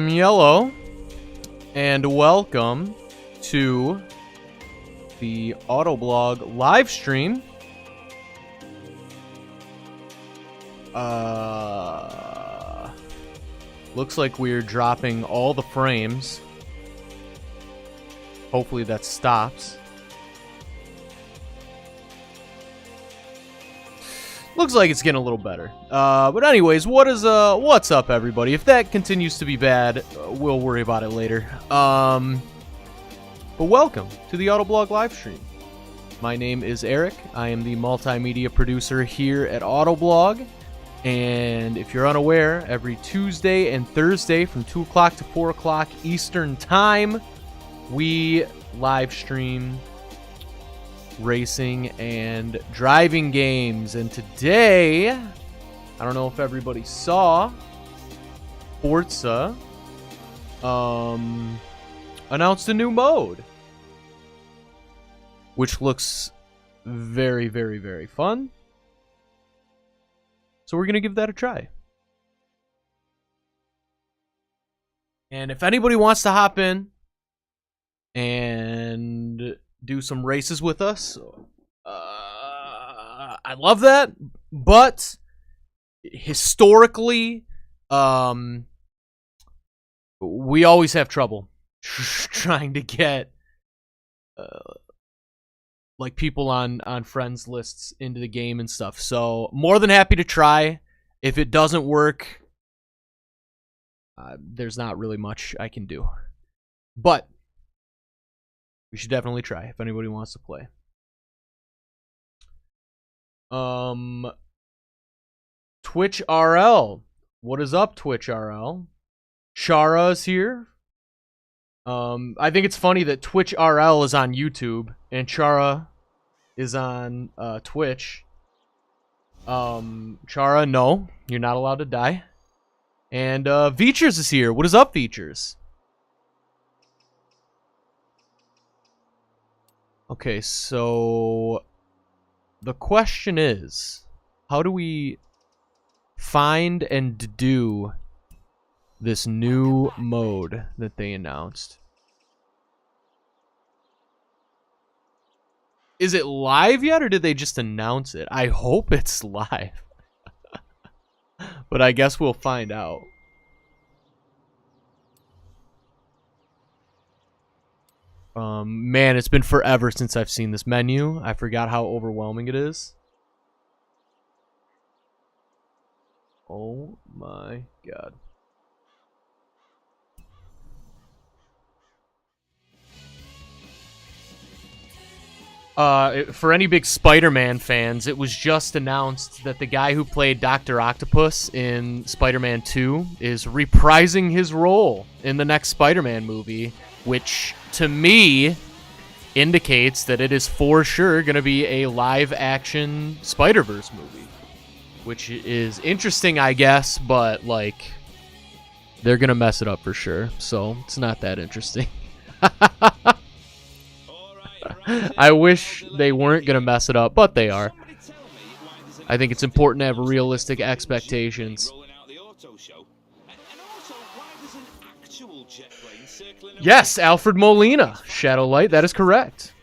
Yellow, and welcome to the Autoblog live stream. Looks like we're dropping all the frames. Hopefully that stops. Looks like it's getting a little better. But anyways, what's up, everybody? If that continues to be bad, we'll worry about it later. But welcome to the Autoblog live stream. My name is Eric. I am the multimedia producer here at Autoblog. And if you're unaware, every Tuesday and Thursday from 2 o'clock to 4 o'clock Eastern Time, we live stream racing and driving games. And today, I don't know if everybody saw, Forza announced a new mode, which looks very, very, very fun. So we're going to give that a try. And if anybody wants to hop in and do some races with us, I love that. But historically, we always have trouble trying to get like people on friends lists into the game and stuff. So more than happy to try. If it doesn't work, there's not really much I can do. But we should definitely try if anybody wants to play. Twitch RL. What is up, Twitch RL? Shara's here. I think it's funny that Twitch RL is on YouTube and Chara is on Twitch. Chara, no, you're not allowed to die. And Features is here. What is up, Features? Okay, so the question is, how do we find and do this new mode that they announced? Is it live yet, or did they just announce it? I hope it's live. But I guess we'll find out. Man, it's been forever since I've seen this menu. I forgot how overwhelming it is. Oh my god. For any big Spider-Man fans, it was just announced that the guy who played Dr. Octopus in Spider-Man 2 is reprising his role in the next Spider-Man movie, which, to me, indicates that it is for sure going to be a live-action Spider-Verse movie. Which is interesting, I guess, but, like, they're going to mess it up for sure, so it's not that interesting. I wish they weren't going to mess it up, but they are. I think it's important to have realistic expectations. Yes, Alfred Molina, Shadowlight, that is correct.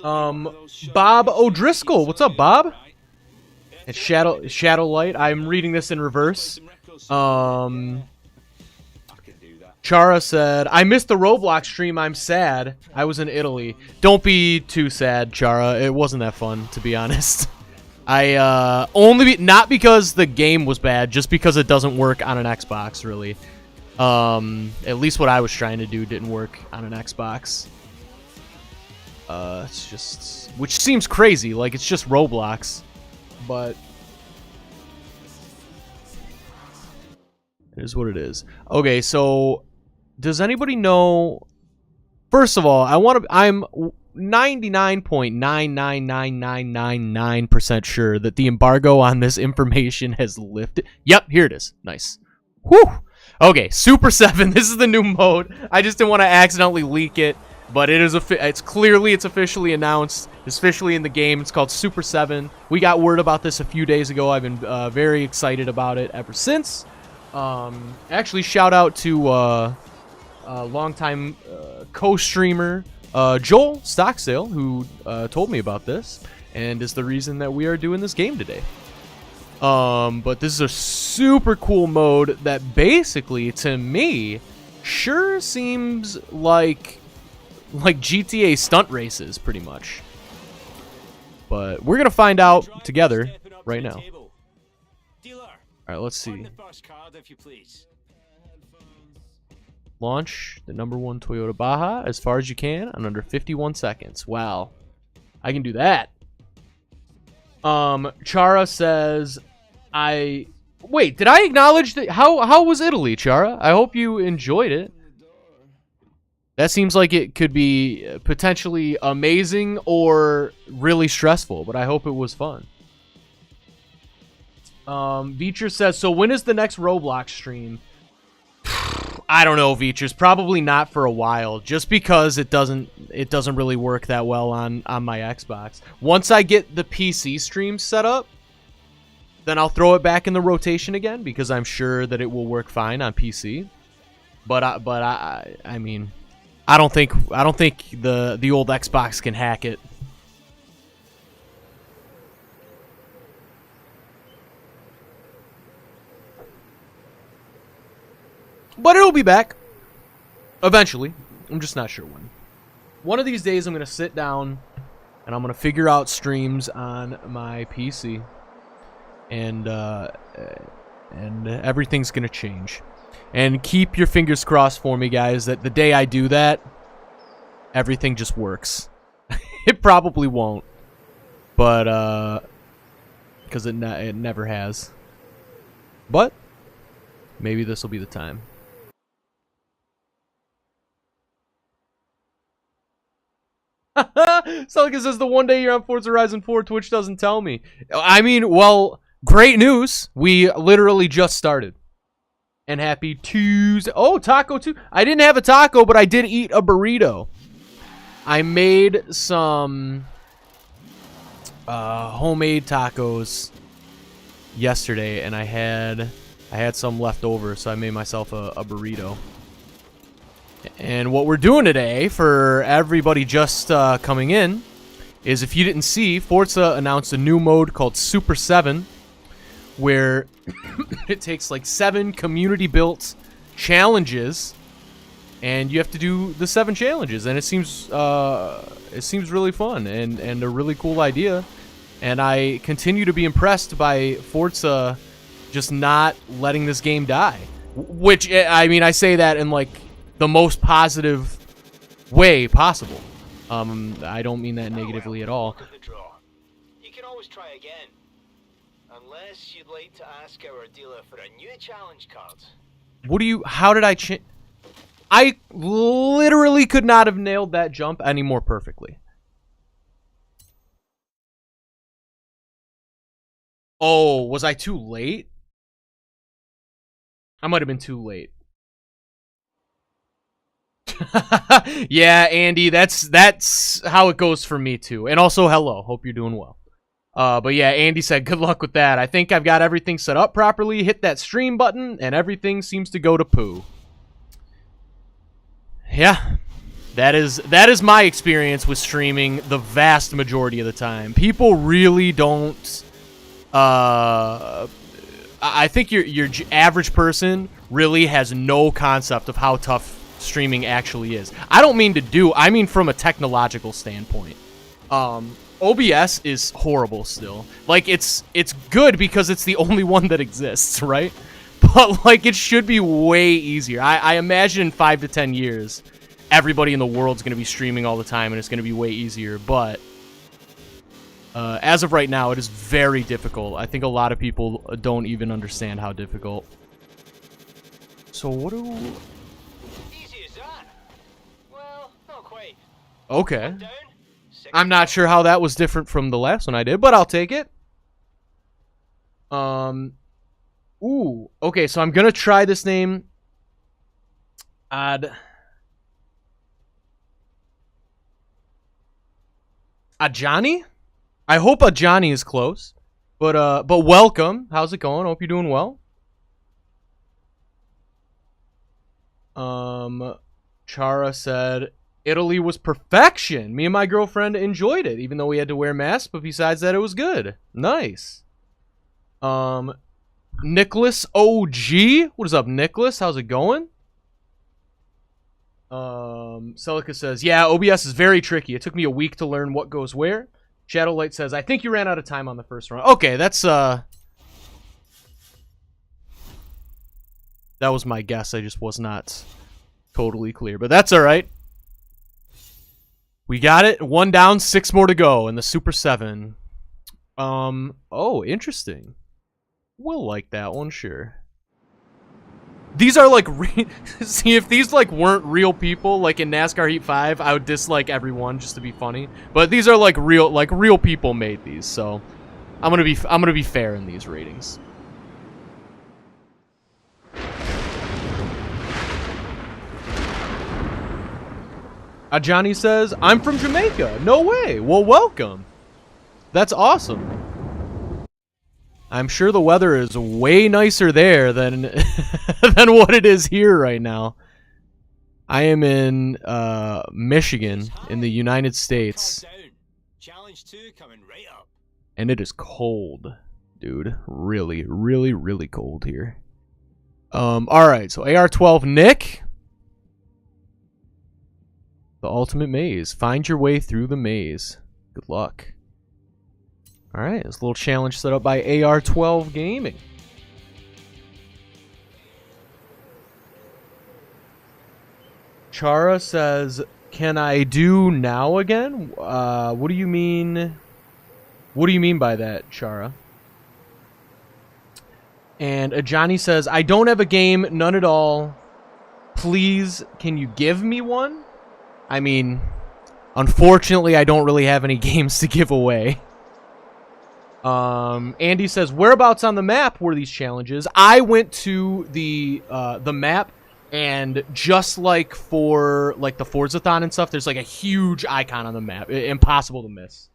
Bob O'Driscoll, what's up, Bob? It's Shadowlight. I'm reading this in reverse. Chara said, I missed the Roblox stream. I'm sad. I was in Italy. Don't be too sad, Chara. It wasn't that fun, to be honest. Not because the game was bad, just because it doesn't work on an Xbox, really. At least what I was trying to do didn't work on an Xbox. It's just, which seems crazy. Like, it's just Roblox. But it is what it is. Okay, so does anybody know? First of all, I'm 99.999999% sure that the embargo on this information has lifted. Yep, here it is. Nice. Whew. Okay, Super 7. This is the new mode. I just didn't want to accidentally leak it, but it's officially announced. It's officially in the game. It's called Super 7. We got word about this a few days ago. I've been very excited about it ever since. Actually, shout out to longtime co-streamer Joel Stocksail, who told me about this and is the reason that we are doing this game today. But this is a super cool mode that basically, to me, sure seems like GTA stunt races, pretty much. But we're gonna find out together right now. All right, let's see. Launch the #1 Toyota Baja as far as you can in under 51 seconds. Wow, I can do that. Chara says, wait, did I acknowledge that? How was Italy, Chara? I hope you enjoyed it. That seems like it could be potentially amazing or really stressful, but I hope it was fun. Veacher says, so when is the next Roblox stream? I don't know, Veachers. Probably not for a while, just because it doesn't really work that well on my Xbox. Once I get the PC stream set up, then I'll throw it back in the rotation again, because I'm sure that it will work fine on PC. But I mean, I don't think the old Xbox can hack it. But it'll be back eventually. I'm just not sure when. One of these days I'm going to sit down and I'm going to figure out streams on my PC. And everything's going to change. And keep your fingers crossed for me, guys, that the day I do that, everything just works. It probably won't. But, because it never has. But, maybe this will be the time. Celica says the one day you're on Forza Horizon 4, Twitch doesn't tell me. I mean, well, great news. We literally just started. And happy Tuesday. Oh, taco too. I didn't have a taco, but I did eat a burrito. I made some homemade tacos yesterday, and I had some left over, so I made myself a burrito. And what we're doing today, for everybody just coming in, is if you didn't see, Forza announced a new mode called Super 7, where it takes like 7 community-built challenges, and you have to do the 7 challenges, and it seems really fun and a really cool idea. And I continue to be impressed by Forza just not letting this game die. Which, I mean, I say that in like the most positive way possible. I don't mean that negatively at all. You can always try again. Unless you'd like to ask our dealer for a new challenge card. How did I literally could not have nailed that jump any more perfectly. Oh, was I too late? I might have been too late. Yeah, Andy, that's how it goes for me too. And also, hello, hope you're doing well. But yeah, Andy said, good luck with that. I think I've got everything set up properly. Hit that stream button, and everything seems to go to poo. Yeah, that is my experience with streaming the vast majority of the time. People really don't. I think your average person really has no concept of how tough streaming actually is. I don't mean I mean from a technological standpoint. OBS is horrible still. Like, it's good because it's the only one that exists, right? But, like, it should be way easier. I imagine in 5 to 10 years, everybody in the world's going to be streaming all the time, and it's going to be way easier. But as of right now, it is very difficult. I think a lot of people don't even understand how difficult. So what do... Easy as that. Well, not quite. Okay. I'm not sure how that was different from the last one I did, but I'll take it. Ooh. Okay, so I'm gonna try this name. Ajani? I hope Ajani is close. But welcome. How's it going? Hope you're doing well. Chara said, Italy was perfection. Me and my girlfriend enjoyed it, even though we had to wear masks, but besides that, it was good. Nice. Nicholas OG. What is up, Nicholas? How's it going? Celica says, yeah, OBS is very tricky. It took me a week to learn what goes where. Shadowlight says, I think you ran out of time on the first run. Okay, that's, that was my guess. I just was not totally clear, but that's all right. We got it. 1 down, 6 more to go in the Super 7. Oh, interesting. We'll like that one, sure. These are like, see, if these like weren't real people, like in NASCAR Heat 5, I would dislike everyone just to be funny. But these are like real people made these, so I'm gonna be fair in these ratings. Johnny says, I'm from Jamaica. No way. Well, welcome. That's awesome. I'm sure the weather is way nicer there than than what it is here right now. I am in Michigan in the United States. Challenge 2 coming right up. And it is cold, dude. Really, really, really cold here. Alright, so AR-12 Nick. The ultimate maze. Find your way through the maze. Good luck. Alright, this little challenge set up by AR-12 Gaming. Chara says, can I do now again? What do you mean? What do you mean by that, Chara? And Johnny says, I don't have a game, none at all. Please, can you give me one? I mean, unfortunately, I don't really have any games to give away. Andy says, whereabouts on the map were these challenges? I went to the map, and just like for like the Forzathon and stuff, there's like a huge icon on the map. Impossible to miss.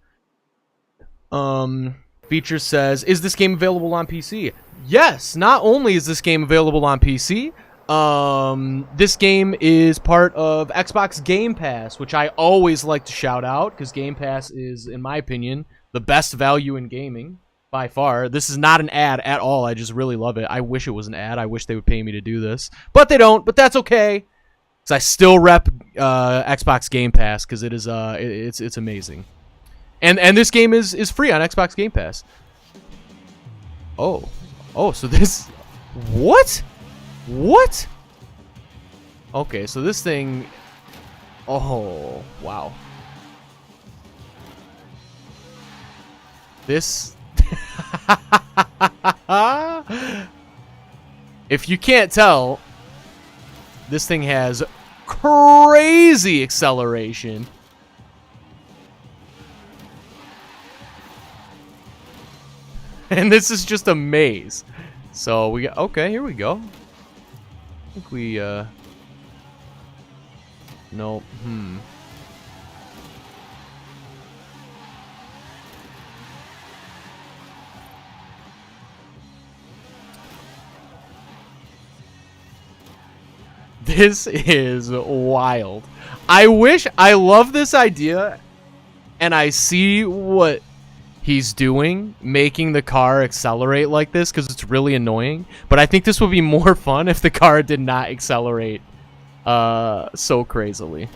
Feature says, is this game available on PC? Yes, not only is this game available on PC, this game is part of Xbox Game Pass, which I always like to shout out, because Game Pass is, in my opinion, the best value in gaming, by far. This is not an ad at all. I just really love it. I wish it was an ad. I wish they would pay me to do this. But they don't, but that's okay. Because I still rep Xbox Game Pass, because it is, it's amazing. And this game is free on Xbox Game Pass. Oh. Oh, so this... What? What? Okay, so this thing... Oh, wow. This... If you can't tell, this thing has crazy acceleration. And this is just a maze. So we got... Okay, here we go. I think we, no, This is wild. I love this idea, and I see what he's doing, making the car accelerate like this, because it's really annoying. But I think this would be more fun if the car did not accelerate so crazily.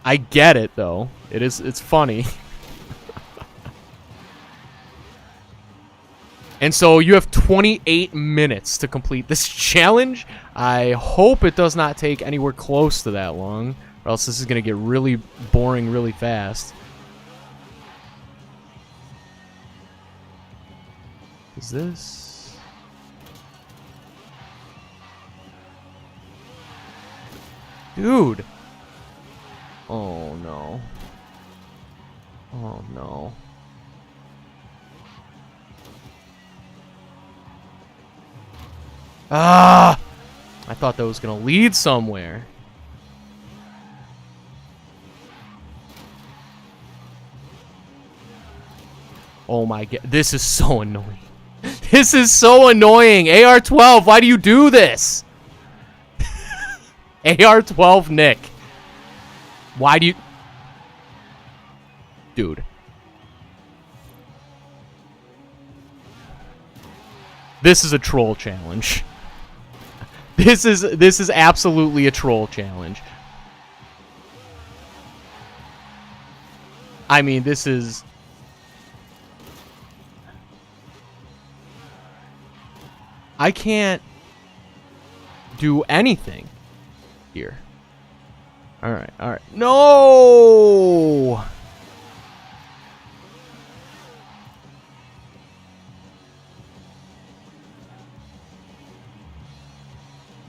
I get it, though. It's funny. And so you have 28 minutes to complete this challenge. I hope it does not take anywhere close to that long, or else this is going to get really boring really fast. Is this... Dude! Oh no. Oh no. Ah! I thought that was gonna lead somewhere. Oh my god, this is so annoying. This is so annoying. AR-12, why do you do this? AR-12 Nick. Why do you... Dude. This is a troll challenge. This is absolutely a troll challenge. I mean, this is... I can't do anything here. Alright, alright. No!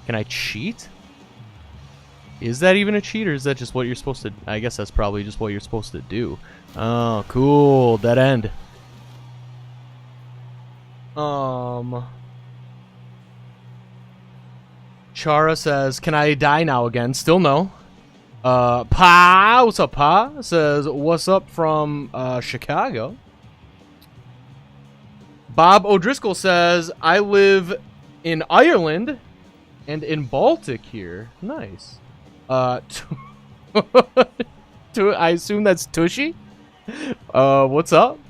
Can I cheat? Is that even a cheat, or is that just what you're supposed to... I guess that's probably just what you're supposed to do. Oh, cool. Dead end. Chara says, can I die now again? Still no. Pa, what's up, Pa? Says, what's up from Chicago? Bob O'Driscoll says, I live in Ireland and in Baltic here. Nice. I assume that's Tushy? What's up?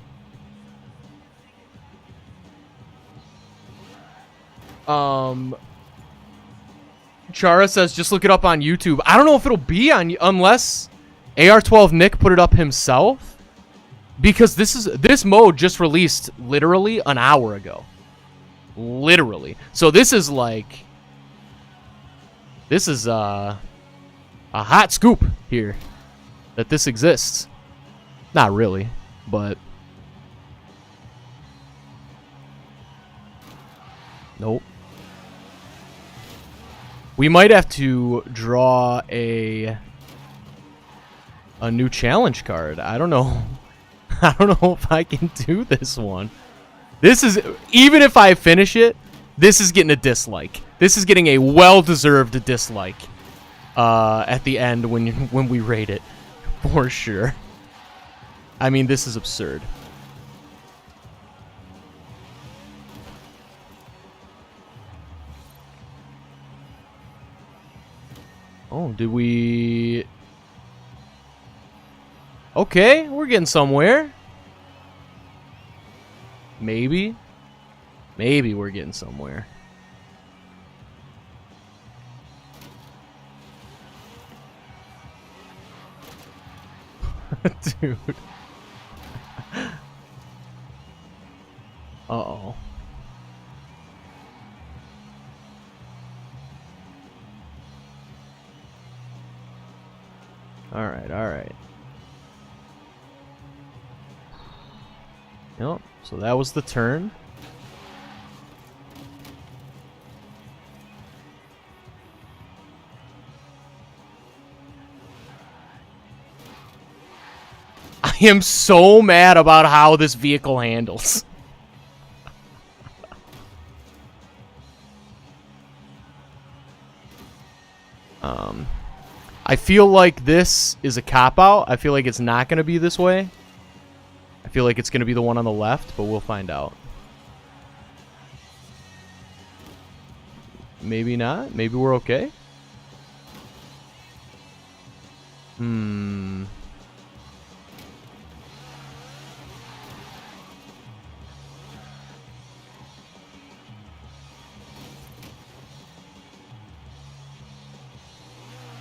Chara says, just look it up on YouTube. I don't know if it'll be on, unless AR-12 Nick put it up himself. Because this mode just released literally an hour ago. Literally. So this is like... This is a hot scoop here. That this exists. Not really, but... Nope. We might have to draw a new challenge card. I don't know. I don't know if I can do this one. This is, even if I finish it, this is getting a dislike. This is getting a well-deserved dislike at the end when we rate it, for sure. I mean, this is absurd. Oh, did we... Okay, we're getting somewhere. Maybe. Maybe we're getting somewhere. Dude. Uh-oh. Alright, alright. Yep, so that was the turn. I am so mad about how this vehicle handles. I feel like this is a cop-out. I feel like it's not going to be this way. I feel like it's going to be the one on the left, but we'll find out. Maybe not. Maybe we're okay.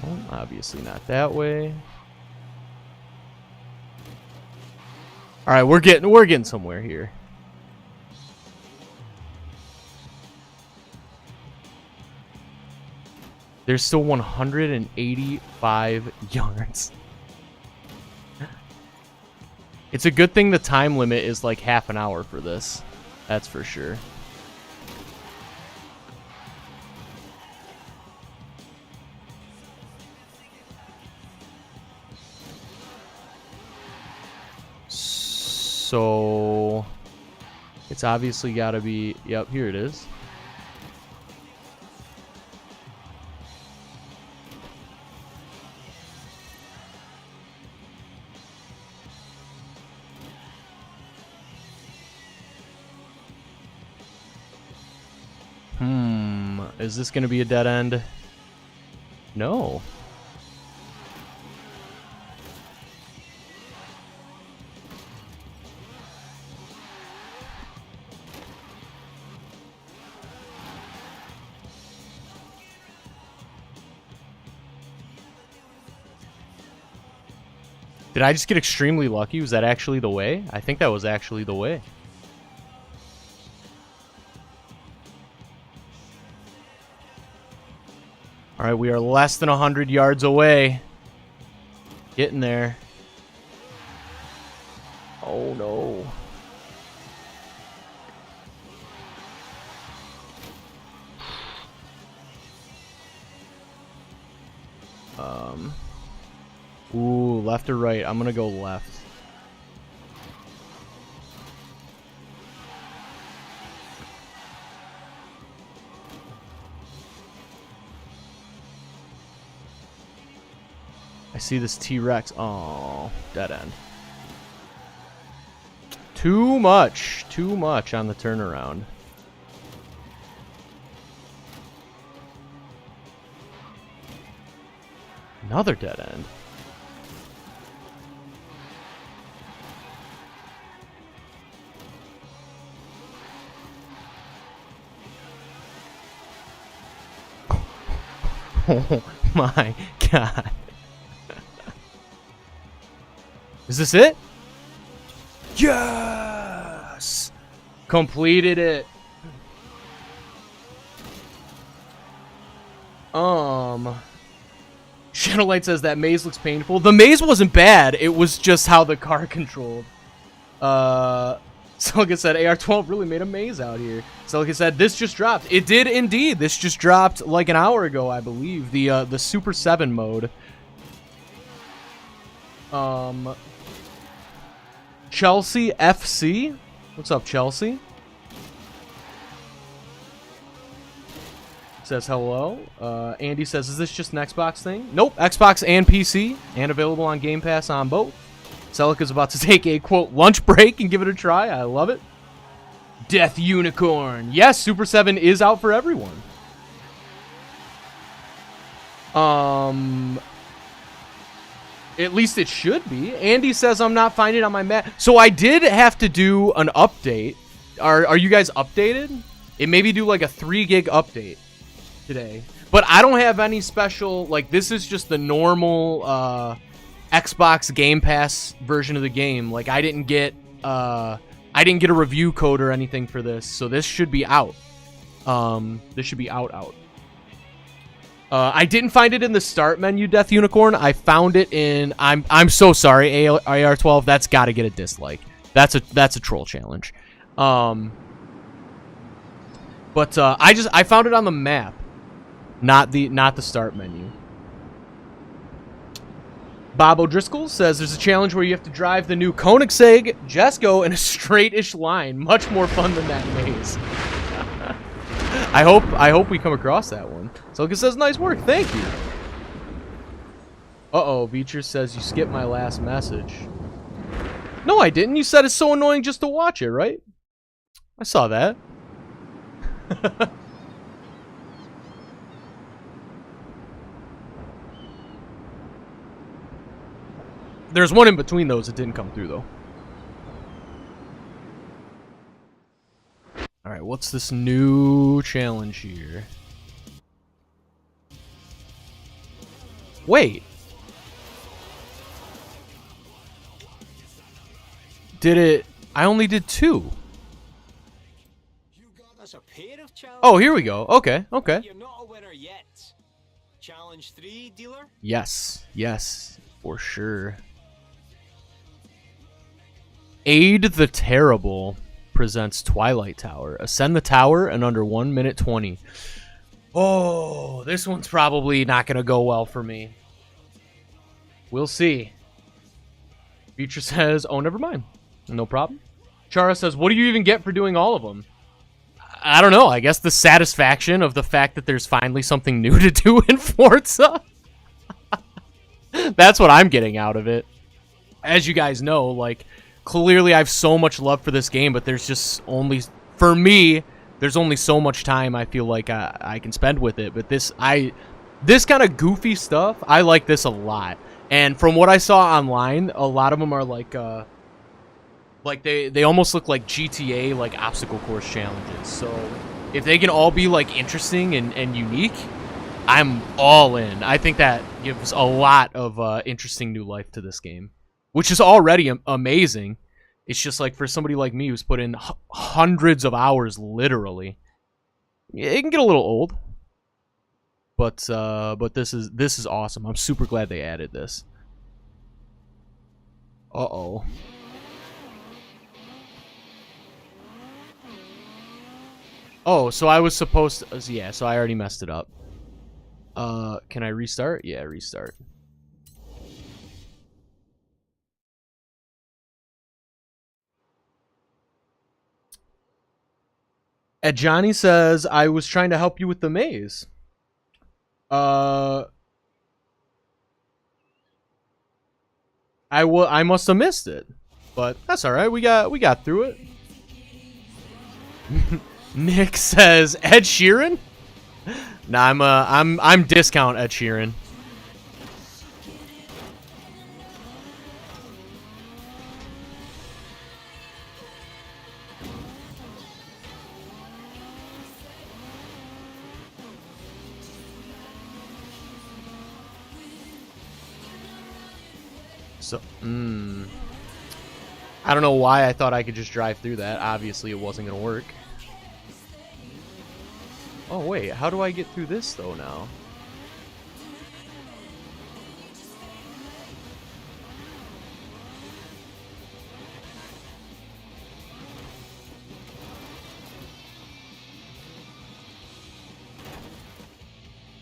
Well, obviously not that way. All right, we're getting somewhere here. There's still 185 yards. It's a good thing the time limit is like half an hour for this. That's for sure. So it's obviously got to be, yep, here it is. Is this going to be a dead end? No. Did I just get extremely lucky? Was that actually the way? I think that was actually the way. Alright, we are less than 100 yards away. Getting there. Oh no. Ooh, left or right? I'm gonna go left. I see this T-Rex. Oh, dead end. Too much on the turnaround. Another dead end. Oh my god. Is this it? Yes! Completed it. Shadowlight says that maze looks painful. The maze wasn't bad. It was just how the car controlled. Celica said AR-12 really made a maze out here. Celica said this just dropped. It did indeed. This just dropped like an hour ago, I believe. The Super 7 mode. Chelsea FC. What's up, Chelsea? Says hello. Andy says, is this just an Xbox thing? Nope, Xbox and PC, and available on Game Pass on both. Celica's about to take a, quote, lunch break and give it a try. I love it. Death Unicorn. Yes, Super 7 is out for everyone. At least it should be. Andy says I'm not finding it on my map. So I did have to do an update. Are you guys updated? It maybe do like a 3 gig update today. But I don't have any special, like, this is just the normal Xbox Game Pass version of the game. Like, I didn't get a review code or anything for this, so this should be out. This should be out. I didn't find it in the start menu, Death Unicorn. I found it in. I'm so sorry, AR-12. That's got to get a dislike. That's a troll challenge. But I found it on the map, not the start menu. Bob O'Driscoll says there's a challenge where you have to drive the new Koenigsegg Jesko in a straight-ish line. Much more fun than that maze. I hope we come across that one. Selka says nice work, thank you. Uh-oh, Beecher says you skipped my last message. No, I didn't. You said it's so annoying just to watch it, right? I saw that. There's one in between those that didn't come through, though. Alright, what's this new challenge here? Wait. Did it... I only did 2. Oh, here we go. Okay. You're not a winner yet. Challenge 3, dealer? Yes, for sure. Aid the Terrible presents Twilight Tower. Ascend the tower in under 1 minute 20. Oh, this one's probably not going to go well for me. We'll see. Future says, oh, never mind. No problem. Chara says, what do you even get for doing all of them? I don't know. I guess the satisfaction of the fact that there's finally something new to do in Forza. That's what I'm getting out of it. As you guys know, like, clearly I have so much love for this game, but there's just only, for me, there's only so much time I feel like I can spend with it. But this, This kind of goofy stuff, I like this a lot. And from what I saw online, a lot of them are like they almost look like GTA, like obstacle course challenges. So if they can all be like interesting and unique, I'm all in. I think that gives a lot of interesting new life to this game, which is already amazing. It's just like for somebody like me who's put in hundreds of hours, literally, it can get a little old. But this is awesome. I'm super glad they added this. Uh-oh. Oh, so I was supposed to... Yeah, so I already messed it up. Can I restart? Yeah, restart. And Johnny says, I was trying to help you with the maze. I must have missed it. But that's alright, we got through it. Nick says, Ed Sheeran? Nah, I'm discount Ed Sheeran. So, I don't know why I thought I could just drive through that. Obviously, it wasn't gonna work. Oh, wait. How do I get through this, though, now?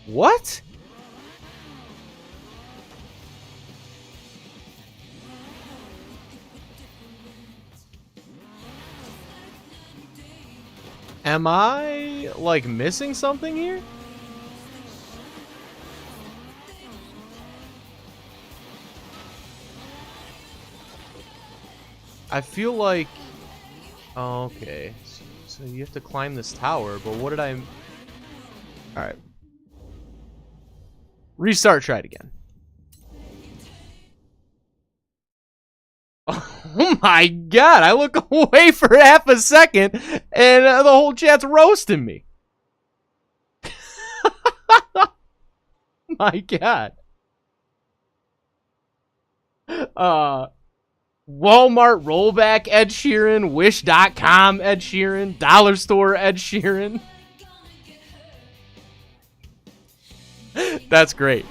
What? Am I, like, missing something here? I feel like... Oh, okay. So you have to climb this tower, but what did I... Alright. Restart, try it again. Oh my god, I look away for half a second, and the whole chat's roasting me. My god. Walmart rollback Ed Sheeran, Wish.com Ed Sheeran, Dollar Store Ed Sheeran. That's great.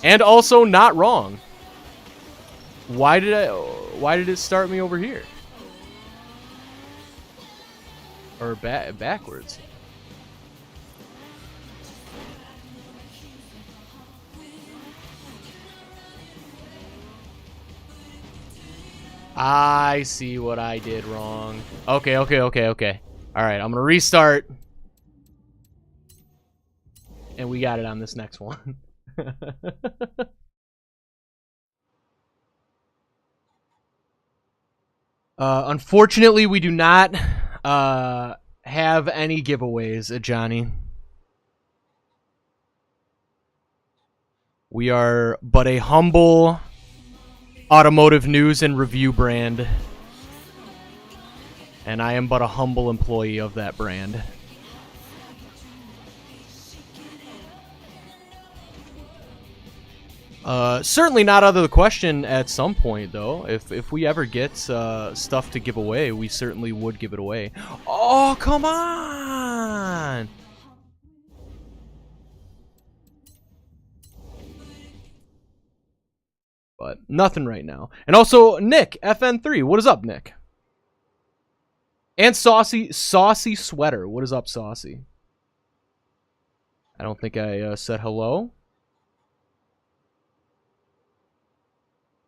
And also not wrong. Why did it start me over here? Or backwards? I see what I did wrong. Okay. Alright, I'm gonna restart. And we got it on this next one. Unfortunately, we do not have any giveaways, Johnny. We are but a humble automotive news and review brand. And I am but a humble employee of that brand. Certainly not out of the question at some point, though. If we ever get stuff to give away, we certainly would give it away. Oh, come on! But nothing right now. And also, Nick, FN3. What is up, Nick? And Saucy Sweater. What is up, Saucy? I don't think I said hello.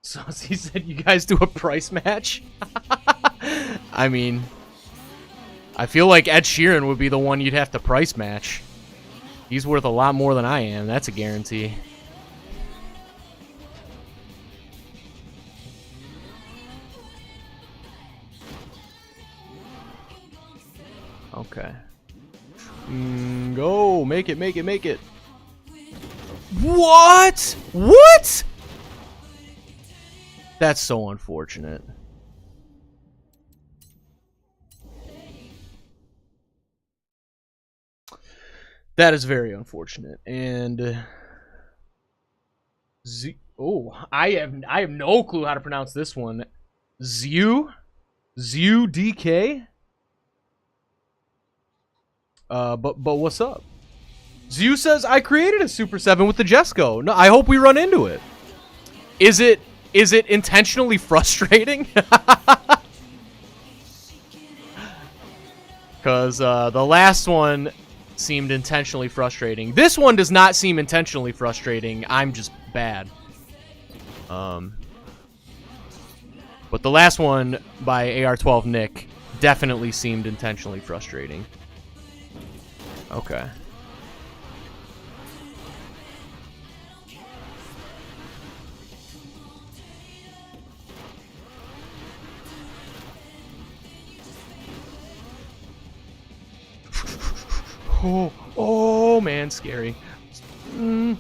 Saucy said you guys do a price match? I mean, I feel like Ed Sheeran would be the one you'd have to price match. He's worth a lot more than I am. That's a guarantee. Okay. Go. Make it. What? What? That's so unfortunate. That is very unfortunate. And I have no clue how to pronounce this one. DK. But what's up? Zew says I created a Super 7 with the Jesco. No, I hope we run into it. Is it intentionally frustrating? Because the last one seemed intentionally frustrating. This one does not seem intentionally frustrating. I'm just bad. But the last one by AR12 Nick definitely seemed intentionally frustrating. Okay. Oh man, scary. Don't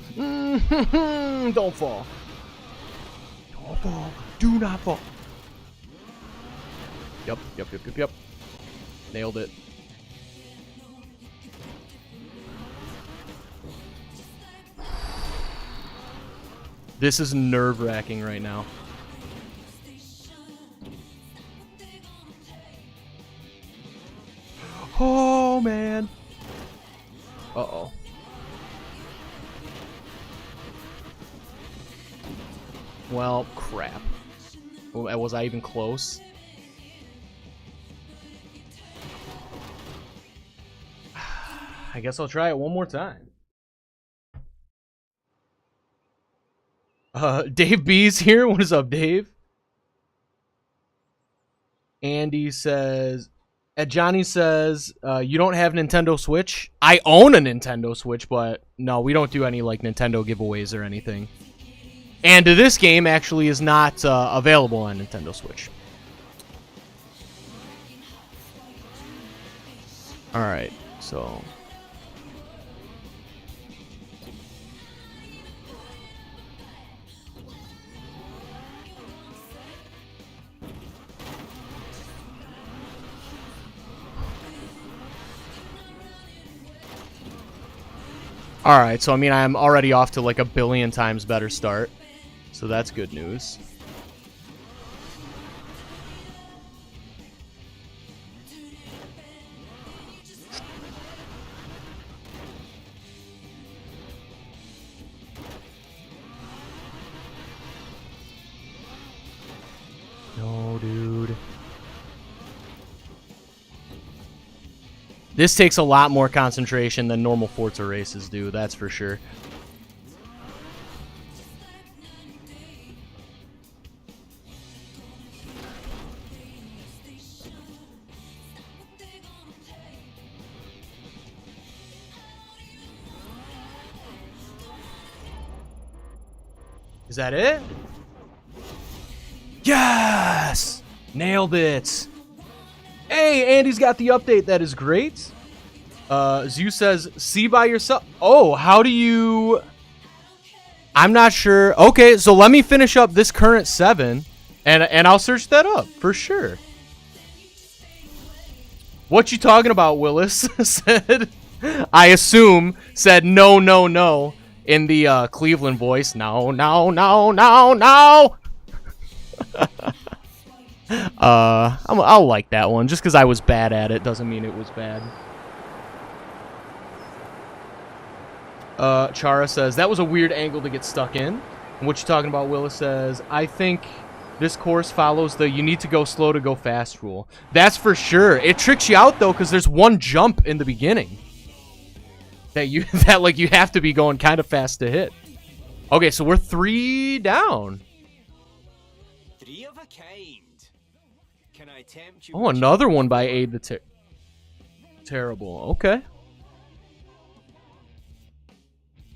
fall. Don't fall. Do not fall. Yep. Nailed it. This is nerve-wracking right now. Oh man. Uh-oh. Well, crap. Was I even close? I guess I'll try it one more time. Dave B's here. What is up, Dave? Andy says... Johnny says, you don't have Nintendo Switch? I own a Nintendo Switch, but no, we don't do any like Nintendo giveaways or anything. And this game actually is not available on Nintendo Switch. Alright, so... Alright, so I mean, I'm already off to like a billion times better start. So that's good news. No, dude. This takes a lot more concentration than normal Forza races do, that's for sure. Is that it? Yes! Nailed it! Hey, Andy's got the update. That is great. Zeus says, see by yourself. Oh, how do you... I'm not sure. Okay, so let me finish up this current 7, and I'll search that up, for sure. What you talking about, Willis? said, I assume, said no, no, no, in the Cleveland voice. No, no, no, no, no! I'll like that one. Just because I was bad at it doesn't mean it was bad. Chara says, that was a weird angle to get stuck in. And what you talking about, Willis says, I think this course follows the you need to go slow to go fast rule. That's for sure. It tricks you out, though, because there's one jump in the beginning. That you have to be going kind of fast to hit. Okay, so we're 3 down. 3 of a kind. Can I tempt you? Oh, another one by Aid the Terrible. Okay.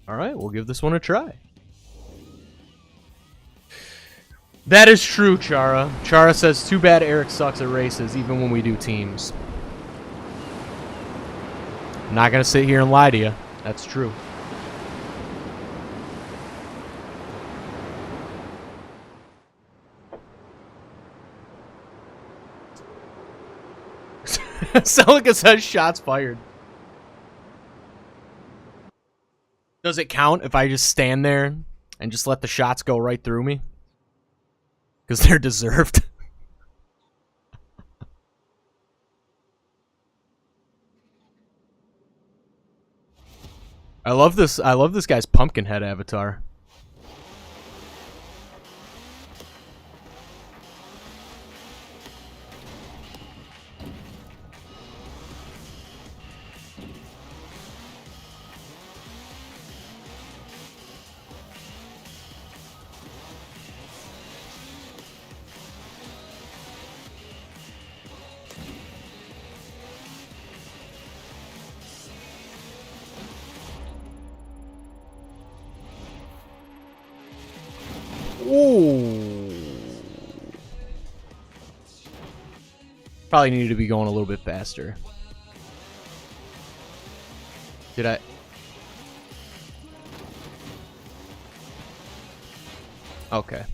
Alright, we'll give this one a try. That is true, Chara. Chara says, too bad Eric sucks at races, even when we do teams. I'm not going to sit here and lie to you. That's true. Celica says shots fired. Does it count if I just stand there and just let the shots go right through me? Because they're deserved. I love this guy's pumpkin head avatar. Ooh. Probably needed to be going a little bit faster. Did I? Okay.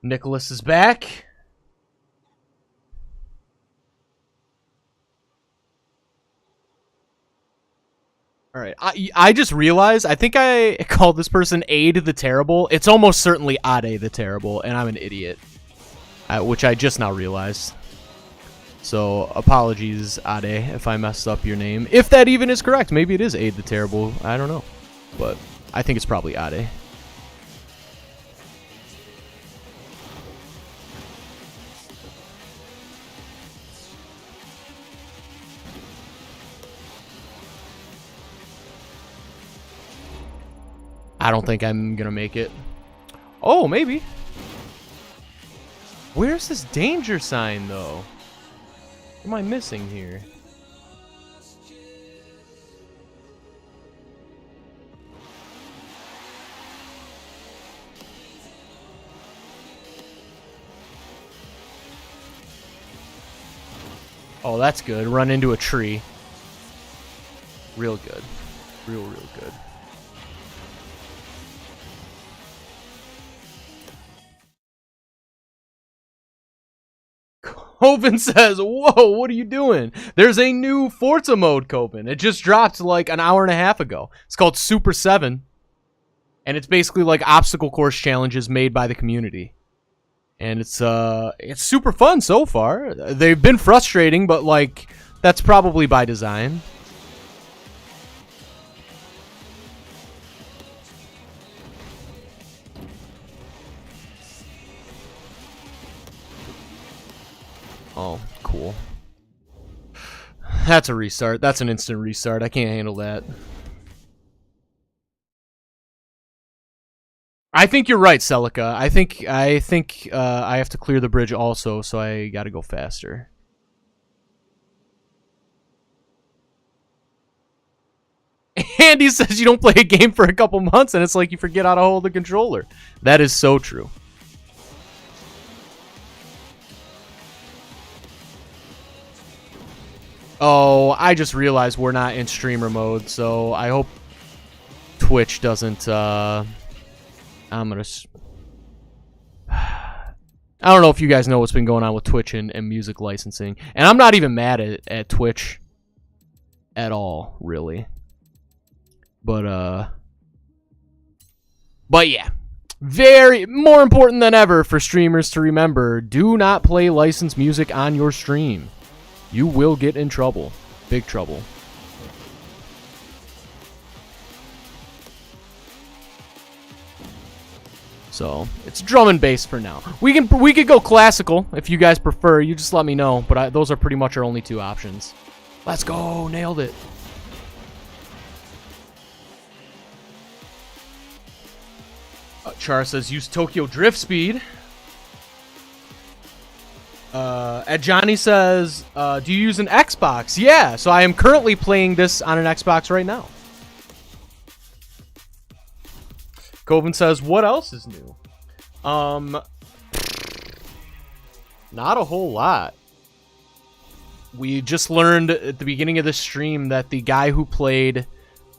Nicholas is back. All right, I just realized, I think I called this person Ade the Terrible. It's almost certainly Ade the Terrible, and I'm an idiot, which I just now realized. So, apologies, Ade, if I messed up your name. If that even is correct, maybe it is Ade the Terrible, I don't know. But I think it's probably Ade. I don't think I'm gonna make it. Oh, maybe. Where's this danger sign, though? What am I missing here? Oh, that's good. Run into a tree. Real good. Real good. Coven says, whoa, what are you doing? There's a new Forza mode, Coven. It just dropped like an hour and a half ago. It's called Super 7. And it's basically like obstacle course challenges made by the community. And it's super fun so far. They've been frustrating, but like that's probably by design. Oh, cool. That's a restart. That's an instant restart. I can't handle that. I think you're right, Celica. I think I have to clear the bridge also, so I gotta go faster. Andy says you don't play a game for a couple months and it's like you forget how to hold the controller. That is so true. Oh, I just realized we're not in streamer mode, so I hope Twitch doesn't, I'm gonna... I don't know if you guys know what's been going on with Twitch and music licensing. And I'm not even mad at Twitch at all, really. But yeah. More important than ever for streamers to remember, do not play licensed music on your stream. You will get in trouble. Big trouble. So, it's drum and bass for now. We could go classical if you guys prefer. You just let me know, but those are pretty much our only two options. Let's go. Nailed it. Char says use Tokyo Drift Speed. Ed Johnny says, do you use an Xbox? Yeah, so I am currently playing this on an Xbox right now. Coven says, what else is new? Not a whole lot. We just learned at the beginning of this stream that the guy who played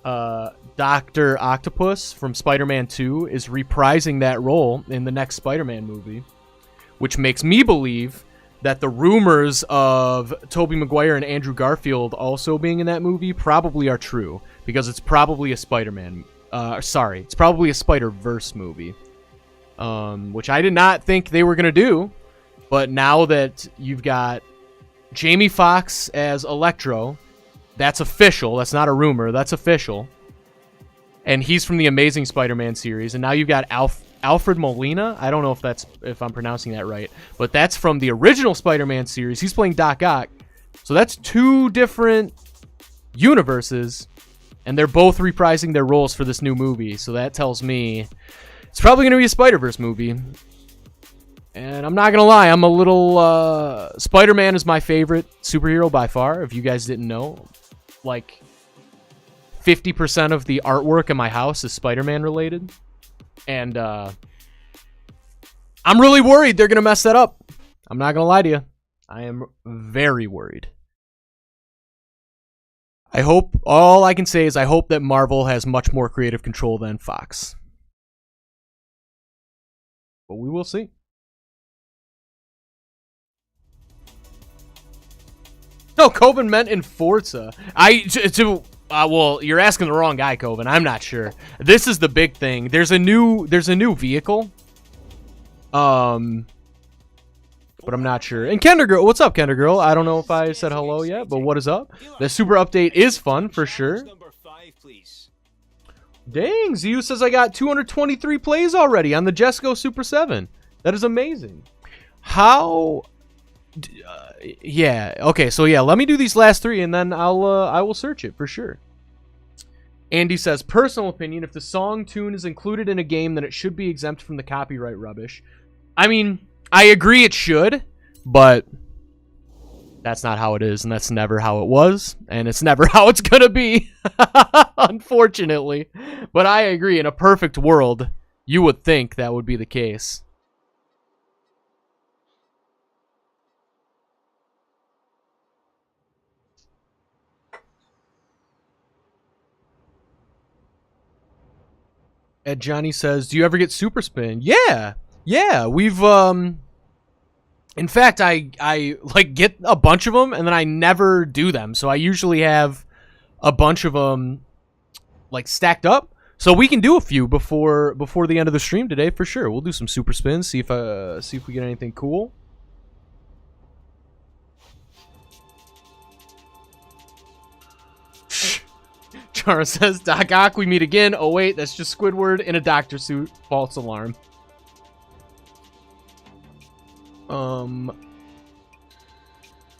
Dr. Octopus from Spider-Man 2 is reprising that role in the next Spider-Man movie. which makes me believe that the rumors of Tobey Maguire and Andrew Garfield also being in that movie probably are true, because it's probably a Spider-Man. It's probably a Spider-Verse movie, which I did not think they were gonna do, but now that you've got Jamie Foxx as Electro, that's official. That's not a rumor. That's official. And he's from the Amazing Spider-Man series. And now you've got Alfred Molina. I don't know if I'm pronouncing that right, but that's from the original Spider-Man series. He's playing Doc Ock. So that's two different universes, and they're both reprising their roles for this new movie. So that tells me it's probably going to be a Spider-Verse movie. And I'm not going to lie, I'm a little... Spider-Man is my favorite superhero by far, if you guys didn't know. Like, 50% of the artwork in my house is Spider-Man related. And I'm really worried they're going to mess that up. I'm not going to lie to you. I am very worried. All I can say is I hope that Marvel has much more creative control than Fox. But we will see. No, Coven meant in Forza. Well, you're asking the wrong guy, Coven. I'm not sure. This is the big thing. There's a new vehicle. But I'm not sure. And Kender Girl, what's up, Kender Girl? I don't know if I said hello yet, but what is up? The super update is fun for sure. Dang, Zeus says I got 223 plays already on the Jesco Super 7. That is amazing. How? Yeah. Okay. So yeah, let me do these last three, and then I will search it for sure. Andy says, personal opinion: if the song tune is included in a game, then it should be exempt from the copyright rubbish. I mean, I agree it should, but that's not how it is, and that's never how it was, and it's never how it's gonna be, unfortunately. But I agree. In a perfect world, you would think that would be the case. Ed Johnny says, do you ever get super spin? Yeah, we've in fact, I like get a bunch of them and then I never do them, so I usually have a bunch of them like stacked up, so we can do a few before the end of the stream today for sure. We'll do some super spins, see if we get anything cool. Chara says, Doc Ock, we meet again. Oh, wait, that's just Squidward in a doctor suit. False alarm.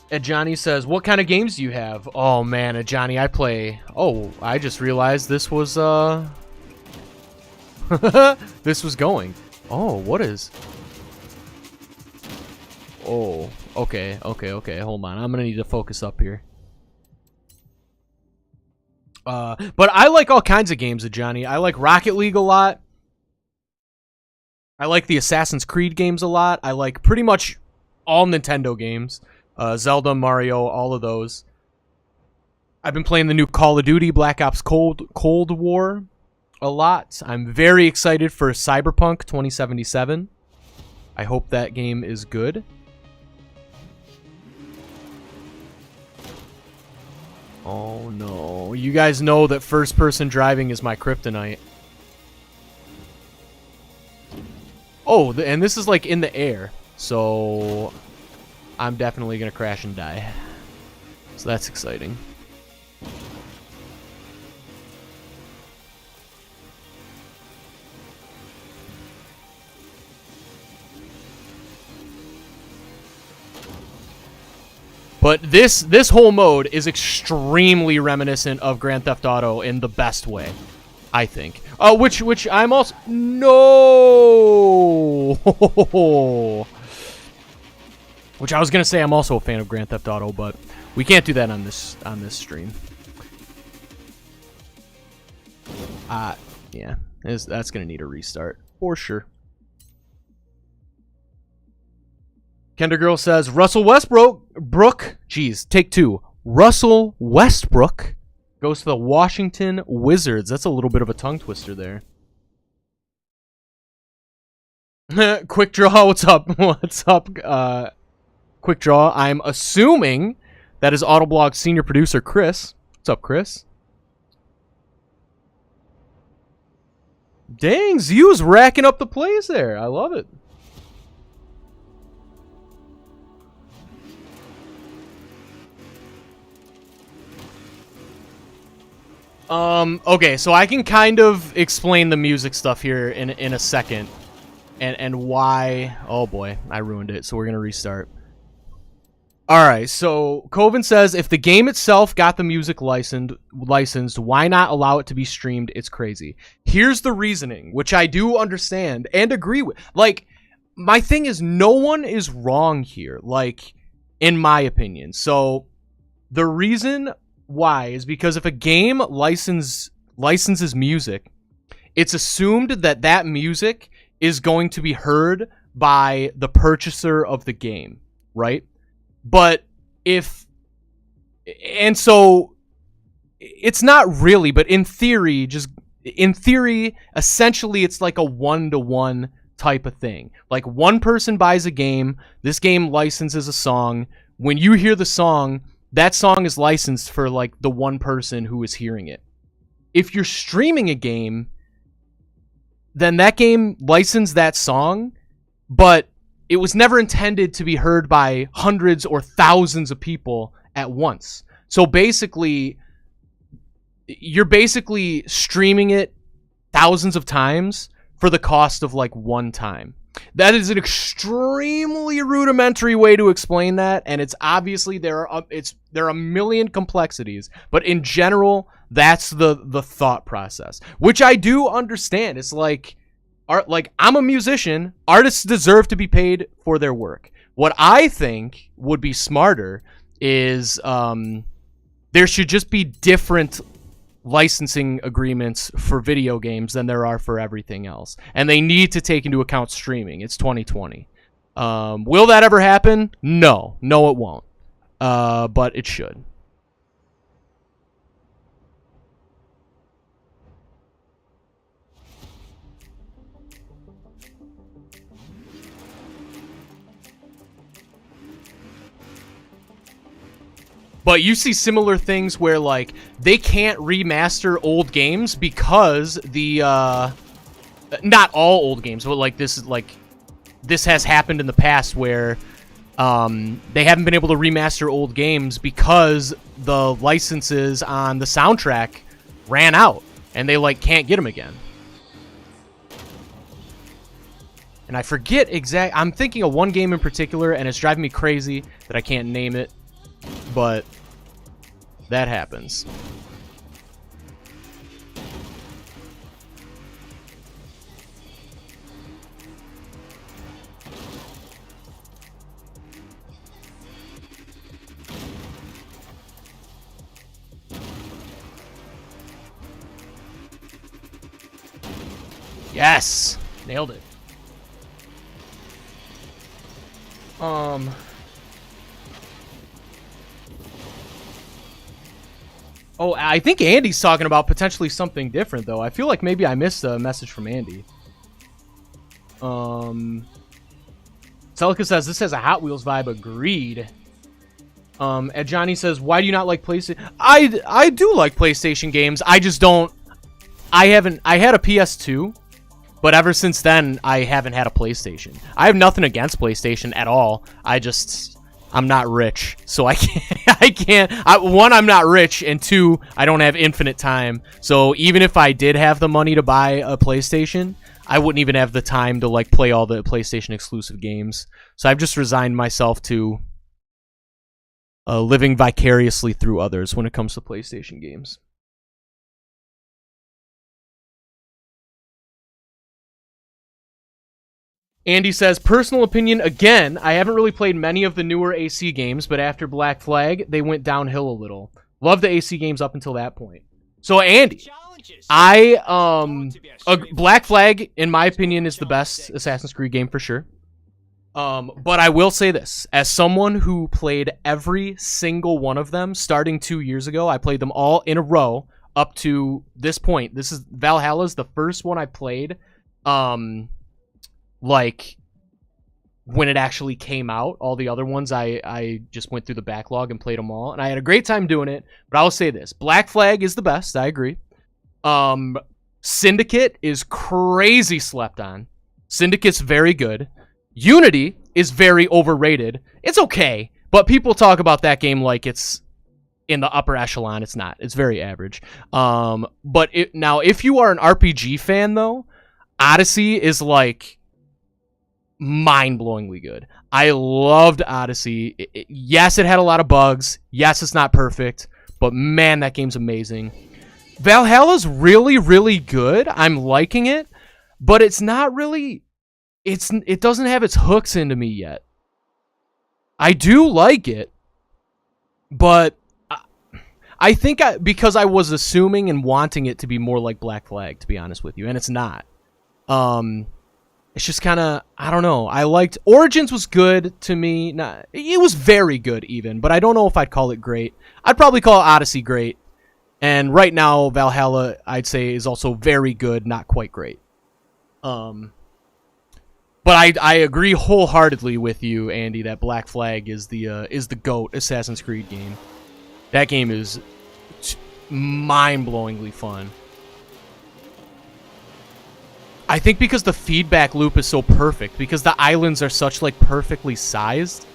Ed Johnny says, what kind of games do you have? Oh, man, Ed Johnny, I play... Oh, I just realized this was, this was going. Oh, what is... Oh, okay. Hold on. I'm gonna need to focus up here. But I like all kinds of games of Johnny. I like Rocket League a lot. I like the Assassin's Creed games a lot. I like pretty much all Nintendo games. Zelda, Mario, all of those. I've been playing the new Call of Duty, Black Ops Cold War a lot. I'm very excited for Cyberpunk 2077. I hope that game is good. Oh no. You guys know that first-person driving is my kryptonite. Oh, and this is like in the air. So I'm definitely going to crash and die. So that's exciting. But this whole mode is extremely reminiscent of Grand Theft Auto in the best way, I think. Which I'm also... No! Which I was going to say I'm also a fan of Grand Theft Auto, but we can't do that on this stream. Yeah, that's going to need a restart, for sure. Kender Girl says, Russell Westbrook, geez, take two. Russell Westbrook goes to the Washington Wizards. That's a little bit of a tongue twister there. Quick Draw, what's up? What's up? Quick Draw. I'm assuming that is Autoblog senior producer Chris. What's up, Chris? Dang, Zew's racking up the plays there. I love it. Okay, so I can kind of explain the music stuff here in a second. And why... Oh boy, I ruined it, so we're gonna restart. Alright, so Coven says, if the game itself got the music licensed, why not allow it to be streamed? It's crazy. Here's the reasoning, which I do understand and agree with. Like, my thing is, no one is wrong here, like, in my opinion. So, the reason why is because if a game licenses music, it's assumed that that music is going to be heard by the purchaser of the game, right? But if... And so, it's not really, but in theory, essentially it's like a one-to-one type of thing. Like, one person buys a game, this game licenses a song. When you hear the song, that song is licensed for, like, the one person who is hearing it. If you're streaming a game, then that game licensed that song, but it was never intended to be heard by hundreds or thousands of people at once. So basically, you're basically streaming it thousands of times for the cost of, like, one time. That is an extremely rudimentary way to explain that, and it's obviously there are a million complexities, but in general, that's the thought process, which I do understand. It's like, I'm a musician. Artists deserve to be paid for their work. What I think would be smarter is there should just be different licensing agreements for video games than there are for everything else. And they need to take into account streaming. It's 2020. Will that ever happen? No. No, it won't. But it should. But you see similar things where, like, they can't remaster old games because the, not all old games, but, like, this has happened in the past where, they haven't been able to remaster old games because the licenses on the soundtrack ran out, and they, like, can't get them again. And I forget I'm thinking of one game in particular, and it's driving me crazy that I can't name it. But that happens. Yes! Nailed it. Oh, I think Andy's talking about potentially something different, though. I feel like maybe I missed a message from Andy. Celica says, this has a Hot Wheels vibe. Agreed. And Johnny says, why do you not like PlayStation? I do like PlayStation games. I just don't... I had a PS2, but ever since then, I haven't had a PlayStation. I have nothing against PlayStation at all. I'm not rich, so I can't, one, I'm not rich, and two, I don't have infinite time. So even if I did have the money to buy a PlayStation, I wouldn't even have the time to, like, play all the PlayStation exclusive games. So I've just resigned myself to living vicariously through others when it comes to PlayStation games. Andy says, personal opinion, again, I haven't really played many of the newer AC games, but after Black Flag, they went downhill a little. Love the AC games up until that point. So, Andy, Black Flag, in my opinion, is the best Assassin's Creed game for sure. But I will say this, as someone who played every single one of them starting 2 years ago, I played them all in a row up to this point. This is Valhalla's the first one I played. like when it actually came out. All the other ones, I just went through the backlog and played them all, and I had a great time doing it. But I will say this: Black Flag is the best. I agree. Syndicate is crazy slept on. Syndicate's very good. Unity is very overrated. It's okay, but people talk about that game like it's in the upper echelon. It's not. It's very average. But now, if you are an RPG fan, though, Odyssey is like mind-blowingly good. I loved Odyssey. Yes, it had a lot of bugs. Yes, it's not perfect, but man, that game's amazing. Valhalla's really, really good. I'm liking it, but it's not really... It doesn't have its hooks into me yet. I do like it, but I think because I was assuming and wanting it to be more like Black Flag, to be honest with you, and it's not. It's just kind of, I don't know. I liked... Origins was good to me. It was very good even, but I don't know if I'd call it great. I'd probably call Odyssey great. And right now, Valhalla, I'd say, is also very good, not quite great. But I agree wholeheartedly with you, Andy, that Black Flag is the GOAT Assassin's Creed game. That game is mind-blowingly fun. I think because the feedback loop is so perfect, because the islands are such like perfectly sized,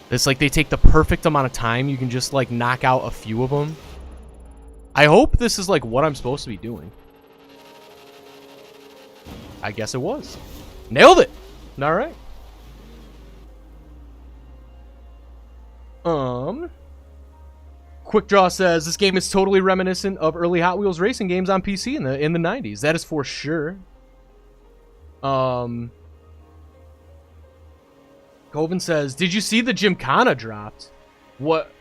it's like they take the perfect amount of time. You can just like knock out a few of them. I hope this is like what I'm supposed to be doing. I guess it was. Nailed it. All right. Quick Draw says this game is totally reminiscent of early Hot Wheels racing games on PC in the 90s. That is for sure. Coven says, "Did you see the Gymkhana dropped?" What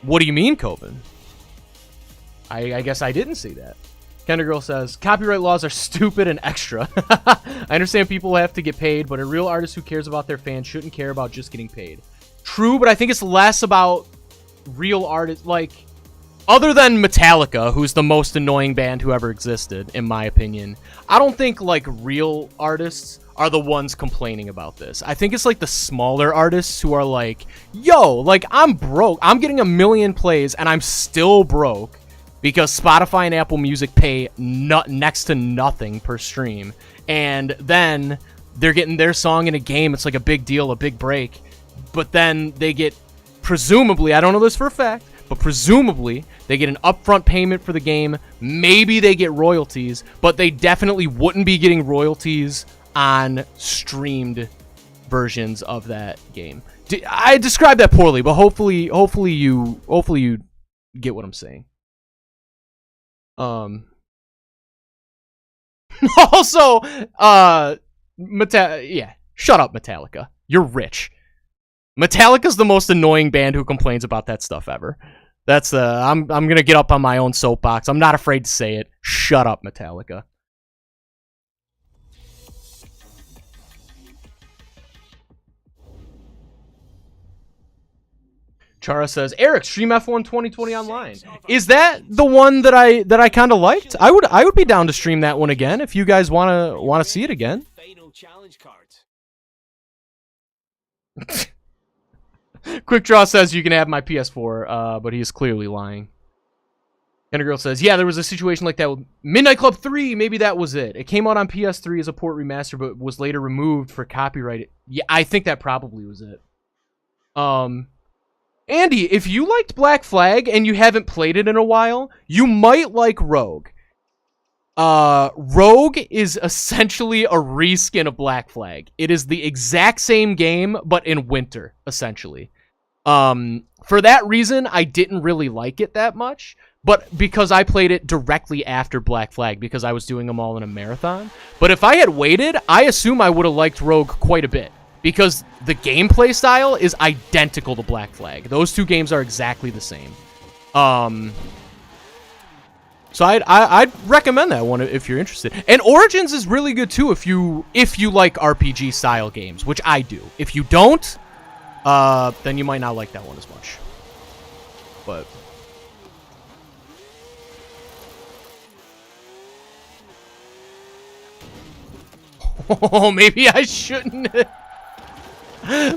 do you mean, Coven? I guess I didn't see that. Kender Girl says, "Copyright laws are stupid and extra." I understand people have to get paid, but a real artist who cares about their fans shouldn't care about just getting paid. True, but I think it's less about real artists, like, other than Metallica, who's the most annoying band who ever existed, in my opinion. I don't think, like, real artists are the ones complaining about this. I think it's, like, the smaller artists who are like, yo, like, I'm broke. I'm getting 1 million plays, and I'm still broke. Because Spotify and Apple Music pay next to nothing per stream. And then they're getting their song in a game. It's like a big deal, a big break. But then they get, presumably, I don't know this for a fact, but presumably they get an upfront payment for the game. Maybe they get royalties, but they definitely wouldn't be getting royalties on streamed versions of that game. I described that poorly, but hopefully you get what I'm saying. Also, yeah, shut up, Metallica. You're rich. Metallica's the most annoying band who complains about that stuff ever. That's, I'm gonna get up on my own soapbox. I'm not afraid to say it. Shut up, Metallica. Chara says, "Eric, stream F1 2020 online." Is that the one that I kind of liked? I would be down to stream that one again if you guys wanna see it again. Final challenge cards. Quick Draw says you can have my PS4, but he is clearly lying. And a girl says, "Yeah, there was a situation like that with Midnight Club 3. Maybe that was it. It came out on PS3 as a port remaster, but was later removed for copyright." Yeah, I think that probably was it. Andy, if you liked Black Flag and you haven't played it in a while, you might like Rogue. Rogue is essentially a reskin of Black Flag. It is the exact same game, but in winter, essentially. For that reason, I didn't really like it that much, but because I played it directly after Black Flag, because I was doing them all in a marathon. But if I had waited, I assume I would have liked Rogue quite a bit, because the gameplay style is identical to Black Flag. Those two games are exactly the same. So I'd recommend that one if you're interested. And Origins is really good too if you like RPG style games, which I do. If you don't, then you might not like that one as much. But Oh, maybe I shouldn't.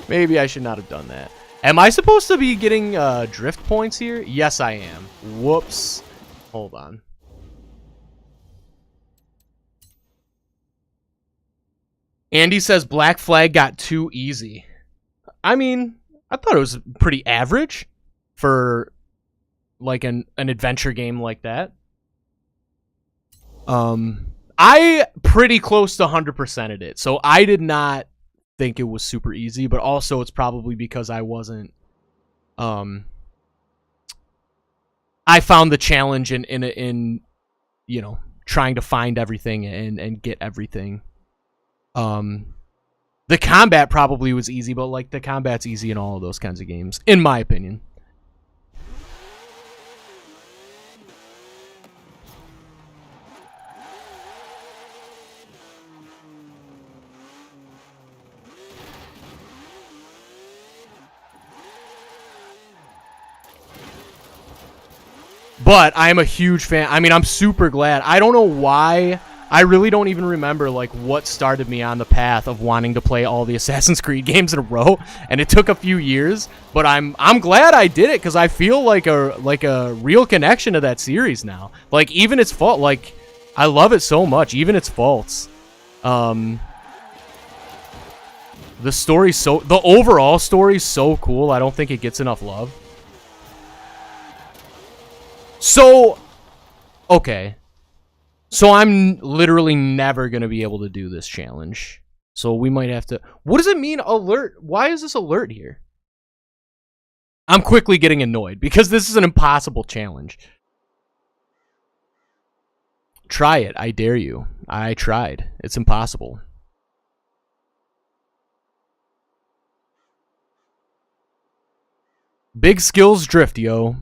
Maybe I should not have done that. Am I supposed to be getting drift points here? Yes, I am. Whoops. Hold on. Andy says Black Flag got too easy. I mean, I thought it was pretty average for like an adventure game like that. I pretty close to 100%ed it, so I did not think it was super easy, but also it's probably because I wasn't I found the challenge in you know, trying to find everything and get everything. The combat probably was easy, but like the combat's easy in all of those kinds of games, in my opinion. But I am a huge fan. I mean, I'm super glad. I don't know why. I really don't even remember like what started me on the path of wanting to play all the Assassin's Creed games in a row, and it took a few years. But I'm glad I did it because I feel like a real connection to that series now. Like even its fault, like I love it so much. Even its faults. The overall story's so cool. I don't think it gets enough love. So, okay. So I'm literally never going to be able to do this challenge. So we might have to... What does it mean, alert? Why is this alert here? I'm quickly getting annoyed because this is an impossible challenge. Try it. I dare you. I tried. It's impossible. Big skills drift, yo.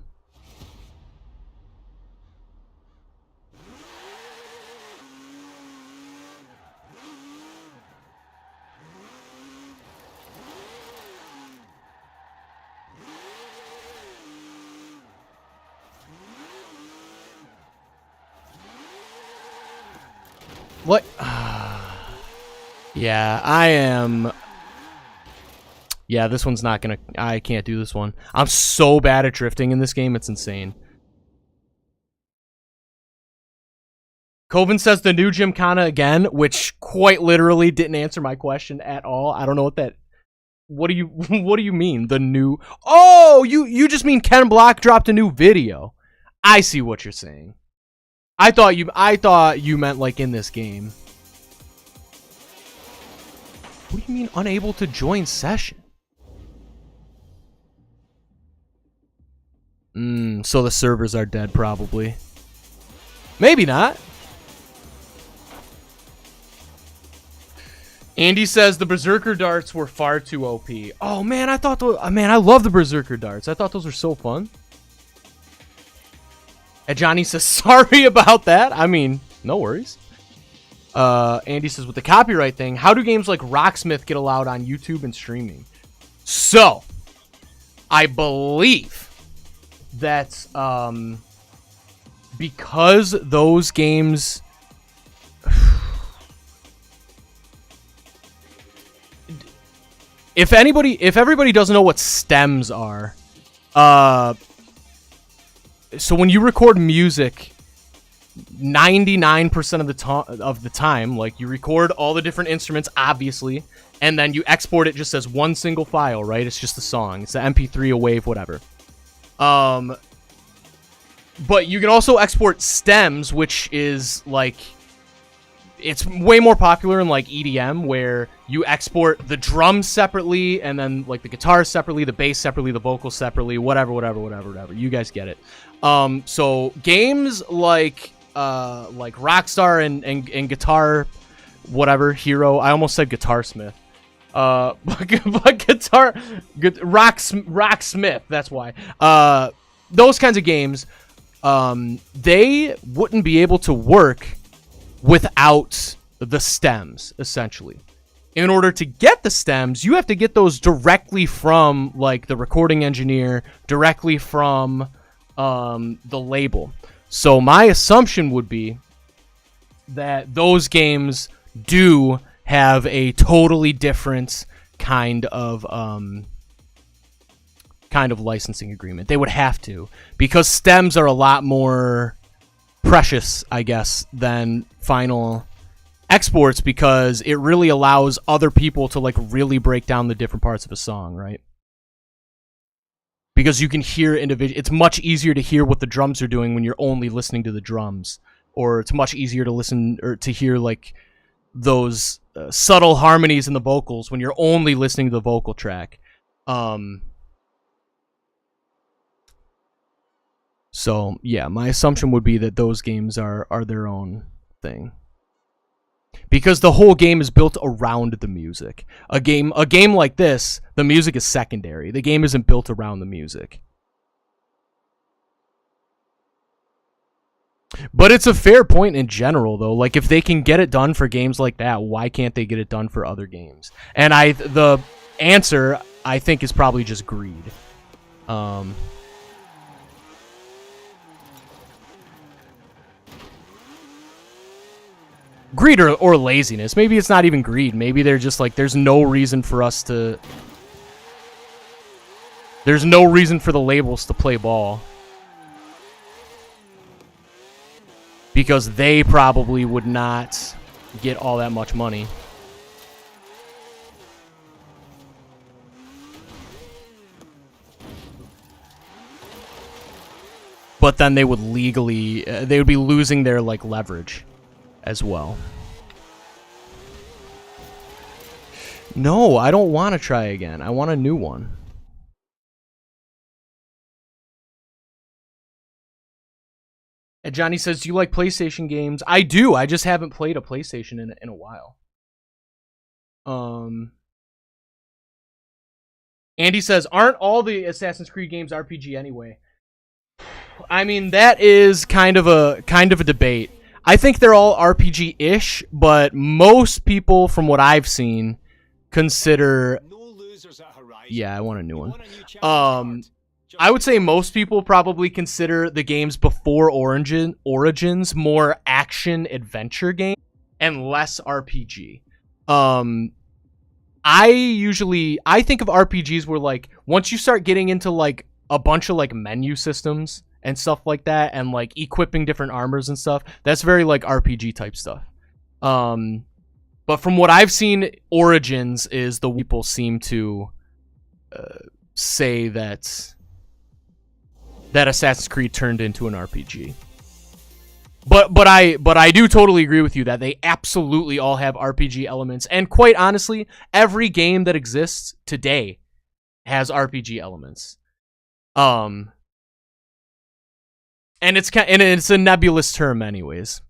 What? Yeah, I am... Yeah, this one's not gonna... I can't do this one. I'm so bad at drifting in this game, it's insane. Coven says the new Gymkhana again, which quite literally didn't answer my question at all. I don't know what that... What do you mean, the new... Oh, you just mean Ken Block dropped a new video. I see what you're saying. I thought you meant like in this game. What do you mean unable to join session? So the servers are dead probably. Maybe not. Andy says the Berserker darts were far too OP. Oh man, I love the Berserker darts. I thought those were so fun. And Johnny says, sorry about that. I mean, no worries. Andy says, with the copyright thing, how do games like Rocksmith get allowed on YouTube and streaming? So, I believe that because those games... If everybody doesn't know what stems are, so when you record music, 99% of the time, like you record all the different instruments, obviously, and then you export it just as one single file, right? It's just a song. It's an MP3, a wave, whatever. But you can also export stems, which is like... It's way more popular in like EDM, where you export the drums separately, and then like the guitar separately, the bass separately, the vocals separately, whatever. You guys get it. So games like Rockstar and Guitar, whatever, Hero. I almost said Guitar Smith. But Rocksmith. That's why. Those kinds of games, they wouldn't be able to work without the stems, essentially. In order to get the stems, you have to get those directly from like the recording engineer, directly from the label. So my assumption would be that those games do have a totally different kind of licensing agreement. They would have to, because stems are a lot more precious, I guess, than final exports, because it really allows other people to like really break down the different parts of a song, right? Because you can hear individual. It's much easier to hear what the drums are doing when you're only listening to the drums, or it's much easier to listen or to hear like those subtle harmonies in the vocals when you're only listening to the vocal track. So yeah, my assumption would be that those games are their own thing, because the whole game is built around the music. A game like this, the music is secondary. The game isn't built around the music. But it's a fair point in general, though. Like, if they can get it done for games like that, why can't they get it done for other games? And the answer, I think, is probably just greed. Greed or laziness. Maybe it's not even greed. Maybe they're just like, there's no reason for us to... There's no reason for the labels to play ball. Because they probably would not get all that much money. But then they would legally... they would be losing their, like, leverage as well. No, I don't want to try again. I want a new one. And Johnny says, do you like PlayStation games? I do. I just haven't played a PlayStation in a while. Andy says, aren't all the Assassin's Creed games RPG anyway? I mean, that is kind of a debate. I think they're all RPG-ish, but most people, from what I've seen, consider... Yeah, I want a new one. I would say most people probably consider the games before Origins more action-adventure game and less RPG. I think of RPGs where, like, once you start getting into, like, a bunch of, like, menu systems and stuff like that, and like equipping different armors and stuff, that's very like RPG type stuff. But from what I've seen, Origins is the people seem to say that Assassin's Creed turned into an RPG. But I do totally agree with you that they absolutely all have RPG elements, and quite honestly, every game that exists today has RPG elements. And it's a nebulous term, anyways.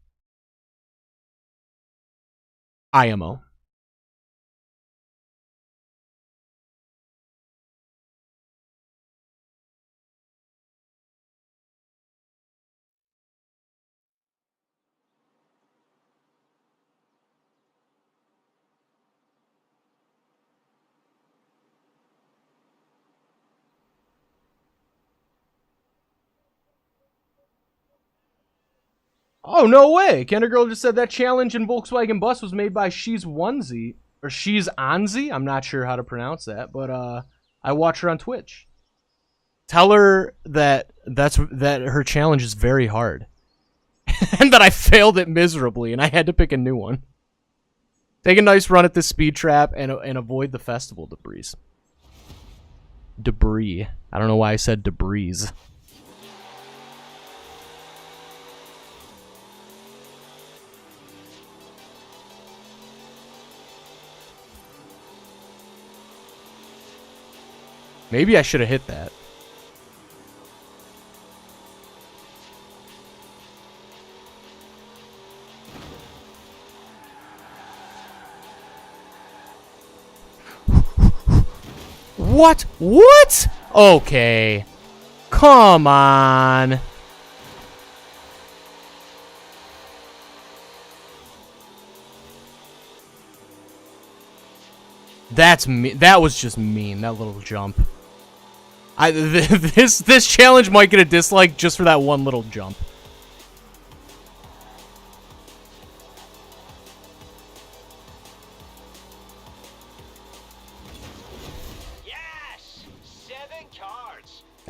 IMO. Oh, no way. Kendergirl just said that challenge in Volkswagen Bus was made by She's Onesie, or She's Onzie. I'm not sure how to pronounce that, but I watch her on Twitch. Tell her that her challenge is very hard. And that I failed it miserably and I had to pick a new one. Take a nice run at the speed trap and avoid the festival debris. Debris. I don't know why I said debris. Maybe I should have hit that. What? What? Okay. Come on. That's me. That was just mean. That little jump. This challenge might get a dislike just for that one little jump.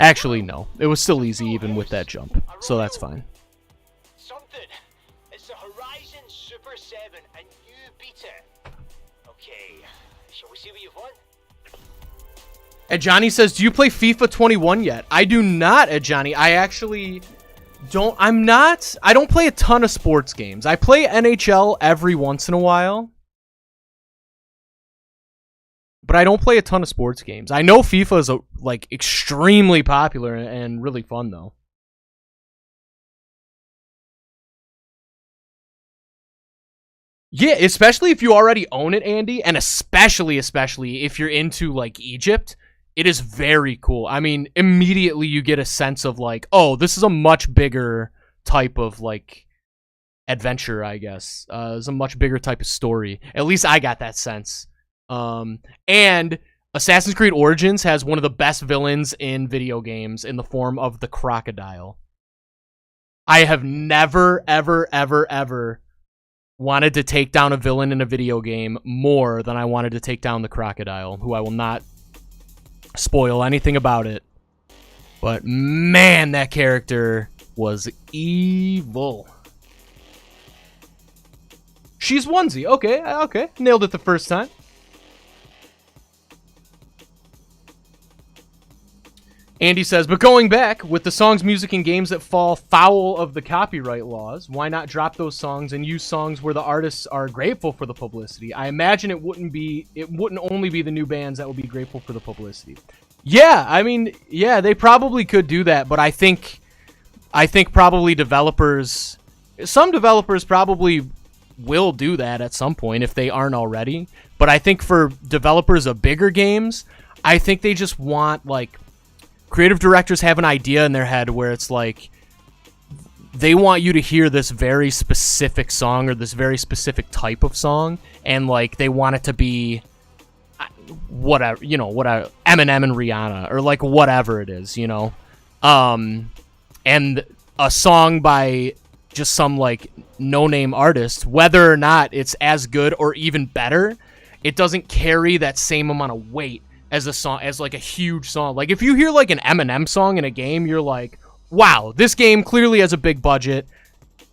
Actually, no. It was still easy even with that jump, so that's fine. Something. It's the Horizon Super 7, and you beat it. Okay, shall we see what you've won? And Johnny says, do you play FIFA 21 yet? I do not, Johnny. I actually don't. I don't play a ton of sports games. I play NHL every once in a while. But I don't play a ton of sports games. I know FIFA is like extremely popular and really fun though. Yeah, especially if you already own it, Andy, and especially if you're into like Egypt, it is very cool. I mean, immediately you get a sense of like, oh, this is a much bigger type of like adventure, I guess. It's a much bigger type of story. At least I got that sense. And Assassin's Creed Origins has one of the best villains in video games in the form of the crocodile. I have never, ever wanted to take down a villain in a video game more than I wanted to take down the crocodile, who I will not spoil anything about it. But man, that character was evil. She's onesie. Okay. Nailed it the first time. Andy says, but going back, with the songs, music, and games that fall foul of the copyright laws, why not drop those songs and use songs where the artists are grateful for the publicity? I imagine it wouldn't only be the new bands that would be grateful for the publicity. Yeah, I mean, yeah, they probably could do that, but I think probably some developers probably will do that at some point if they aren't already. But I think for developers of bigger games, I think they just want, like, creative directors have an idea in their head where it's like they want you to hear this very specific song or this very specific type of song, and like they want it to be whatever, Eminem and Rihanna or like whatever it is, and a song by just some like no-name artist, whether or not it's as good or even better, it doesn't carry that same amount of weight as a song, as like a huge song. Like if you hear like an Eminem song in a game, you're like, wow, this game clearly has a big budget.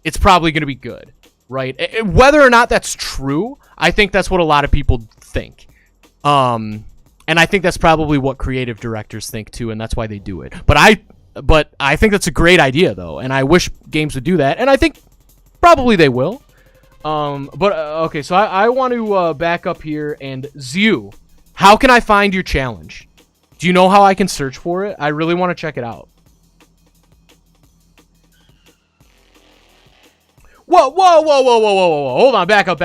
It's probably going to be good, right? Whether or not that's true, I think that's what a lot of people think. And I think that's probably what creative directors think too, and that's why they do it. But I think that's a great idea though, and I wish games would do that, and I think probably they will. Okay, so I want to back up here, and Zew, how can I find your challenge? Do you know how I can search for it? I really want to check it out. Whoa. Hold on, back up.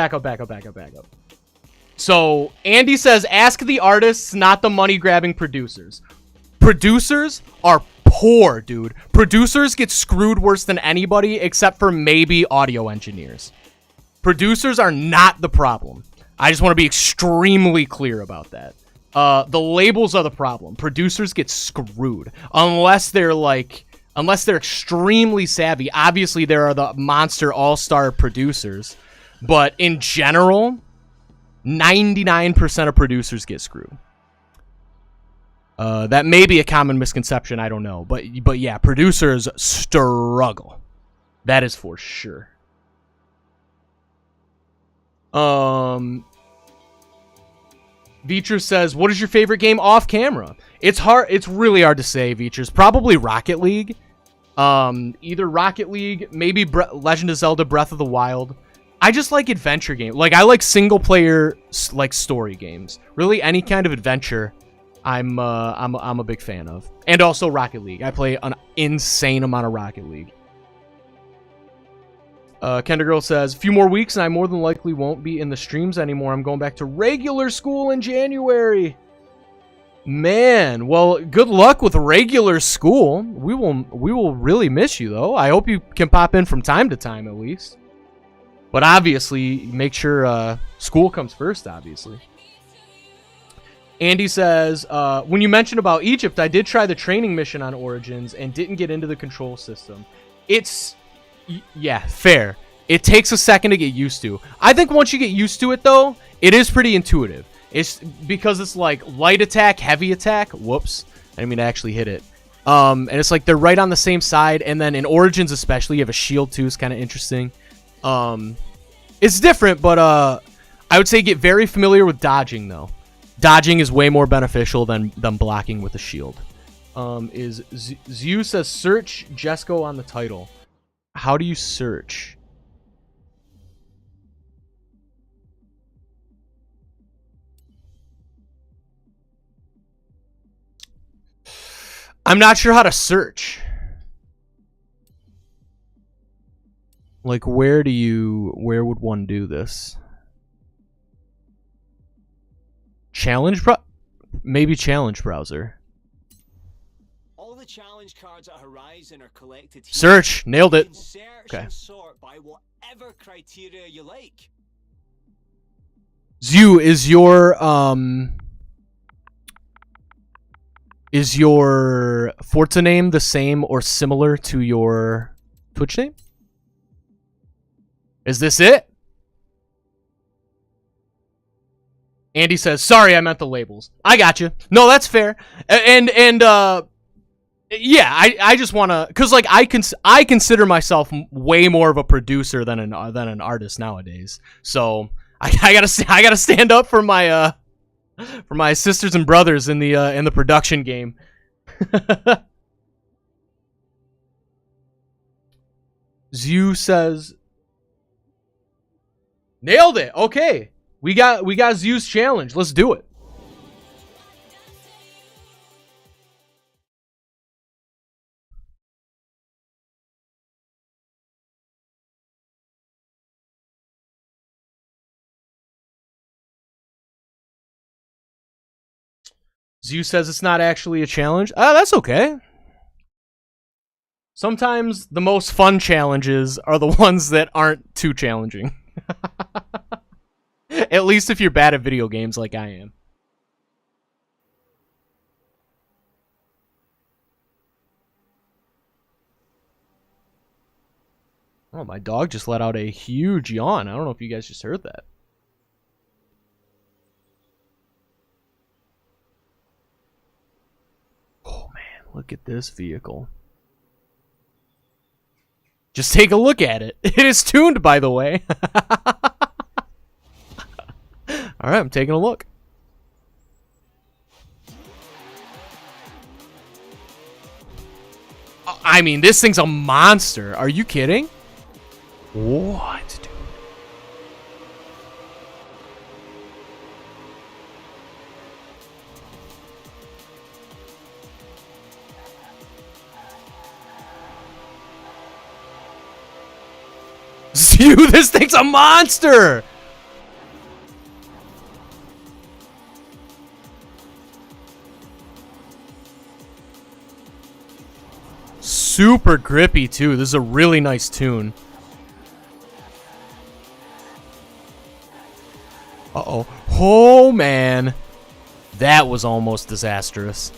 So, Andy says, ask the artists, not the money-grabbing producers. Producers are poor, dude. Producers get screwed worse than anybody except for maybe audio engineers. Producers are not the problem. I just want to be extremely clear about that. The labels are the problem. Producers get screwed unless they're extremely savvy. Obviously, there are the monster all-star producers, but in general, 99% of producers get screwed. That may be a common misconception. I don't know, but yeah, producers struggle. That is for sure. Veacher says, what is your favorite game off camera? It's really hard to say, Veacher's. Probably Rocket League. Either Rocket League, maybe Legend of Zelda Breath of the Wild. I just like adventure games. Like, I like single player, like, story games. Really, any kind of adventure, I'm a big fan of. And also Rocket League. I play an insane amount of Rocket League. Kendergirl says, a few more weeks and I more than likely won't be in the streams anymore. I'm going back to regular school in January. Man, well, good luck with regular school. We will really miss you, though. I hope you can pop in from time to time, at least. But obviously, make sure school comes first, obviously. Andy says, when you mentioned about Egypt, I did try the training mission on Origins and didn't get into the control system. Yeah, fair. It takes a second to get used to. I think once you get used to it, though, it is pretty intuitive. It's because it's like light attack, heavy attack. Whoops. I didn't mean to actually hit it. And it's like they're right on the same side, and then in Origins especially, you have a shield too. It's kind of interesting. It's different, but I would say get very familiar with dodging though. Dodging is way more beneficial than blocking with a shield. Zeus says search Jesco on the title. How do you search? I'm not sure how to search. Like, where would one do this? Maybe challenge browser. All the challenge cards at Horizon are collected here. Search, nailed it. Search okay. and sort by whatever criteria you like. Zeus, is your Forza name the same or similar to your Twitch name? Is this it? Andy says, sorry, I meant the labels. I got you. No, that's fair. And yeah, I just want to, because like I consider myself way more of a producer than an artist nowadays. So I gotta stand up for my sisters and brothers in the production game. Zeus says, nailed it. Okay, we got Zeus challenge. Let's do it. Zeus says it's not actually a challenge. That's okay. Sometimes the most fun challenges are the ones that aren't too challenging. At least if you're bad at video games like I am. Oh, my dog just let out a huge yawn. I don't know if you guys just heard that. Oh, man, look at this vehicle. Just take a look at it. It is tuned, by the way. All right, I'm taking a look. I mean, this thing's a monster. Are you kidding? What, dude? Phew, this thing's a monster! Super grippy, too. This is a really nice tune. Uh-oh. Oh, man. That was almost disastrous.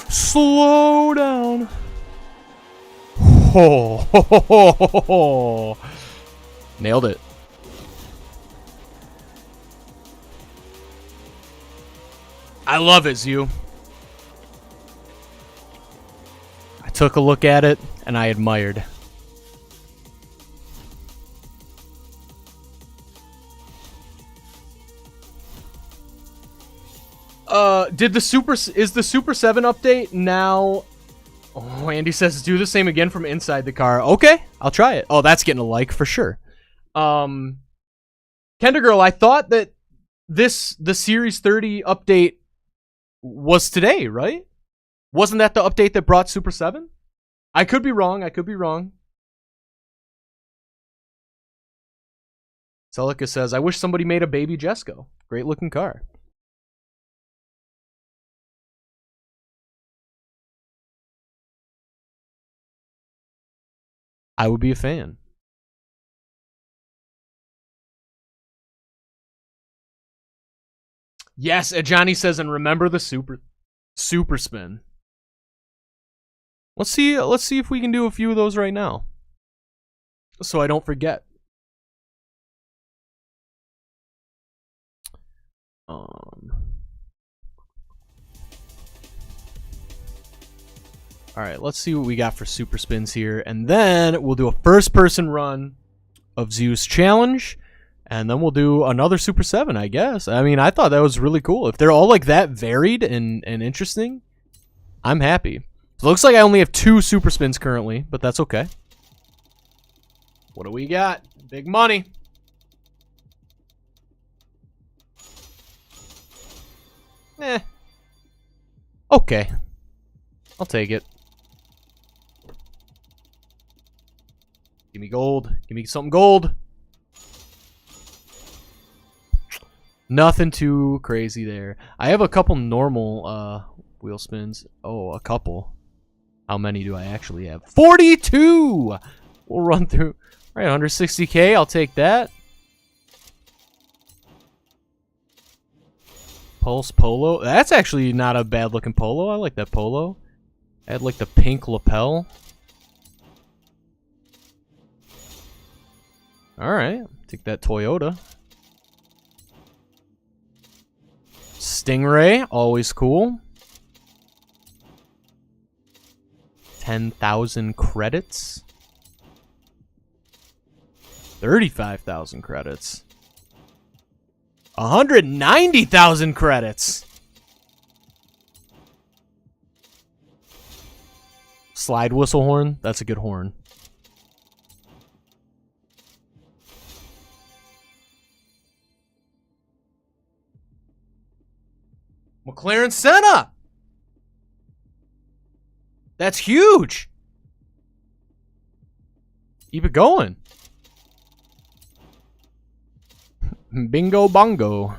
Slow down. Oh, nailed it. I love it, Zeus. I took a look at it and I admired. Is the Super 7 update now? Oh, Andy says do the same again from inside the car. Okay, I'll try it. Oh, that's getting a like for sure. Kender Girl, I thought that the Series 30 update was today, right? Wasn't that the update that brought Super 7? I could be wrong. Celica says, I wish somebody made a baby Jesco. Great looking car. I would be a fan. Yes, Johnny says, and remember the Super Super spin. Let's see if we can do a few of those right now. So I don't forget. Alright, let's see what we got for super spins here. And then we'll do a first-person run of Zeus Challenge. And then we'll do another Super 7, I guess. I mean, I thought that was really cool. If they're all like that varied and interesting, I'm happy. So it looks like I only have 2 super spins currently, but that's okay. What do we got? Big money. Okay. I'll take it. Give me gold. Give me something gold. Nothing too crazy there. I have a couple normal wheel spins. Oh, a couple. How many do I actually have? 42! We'll run through. All right, 160K. I'll take that. Pulse Polo. That's actually not a bad looking polo. I like that polo. I had like the pink lapel. All right, take that Toyota. Stingray, always cool. 10,000 credits. 35,000 credits. 190,000 credits. Slide whistle horn. That's a good horn. McLaren Senna. That's huge. Keep it going. Bingo bongo.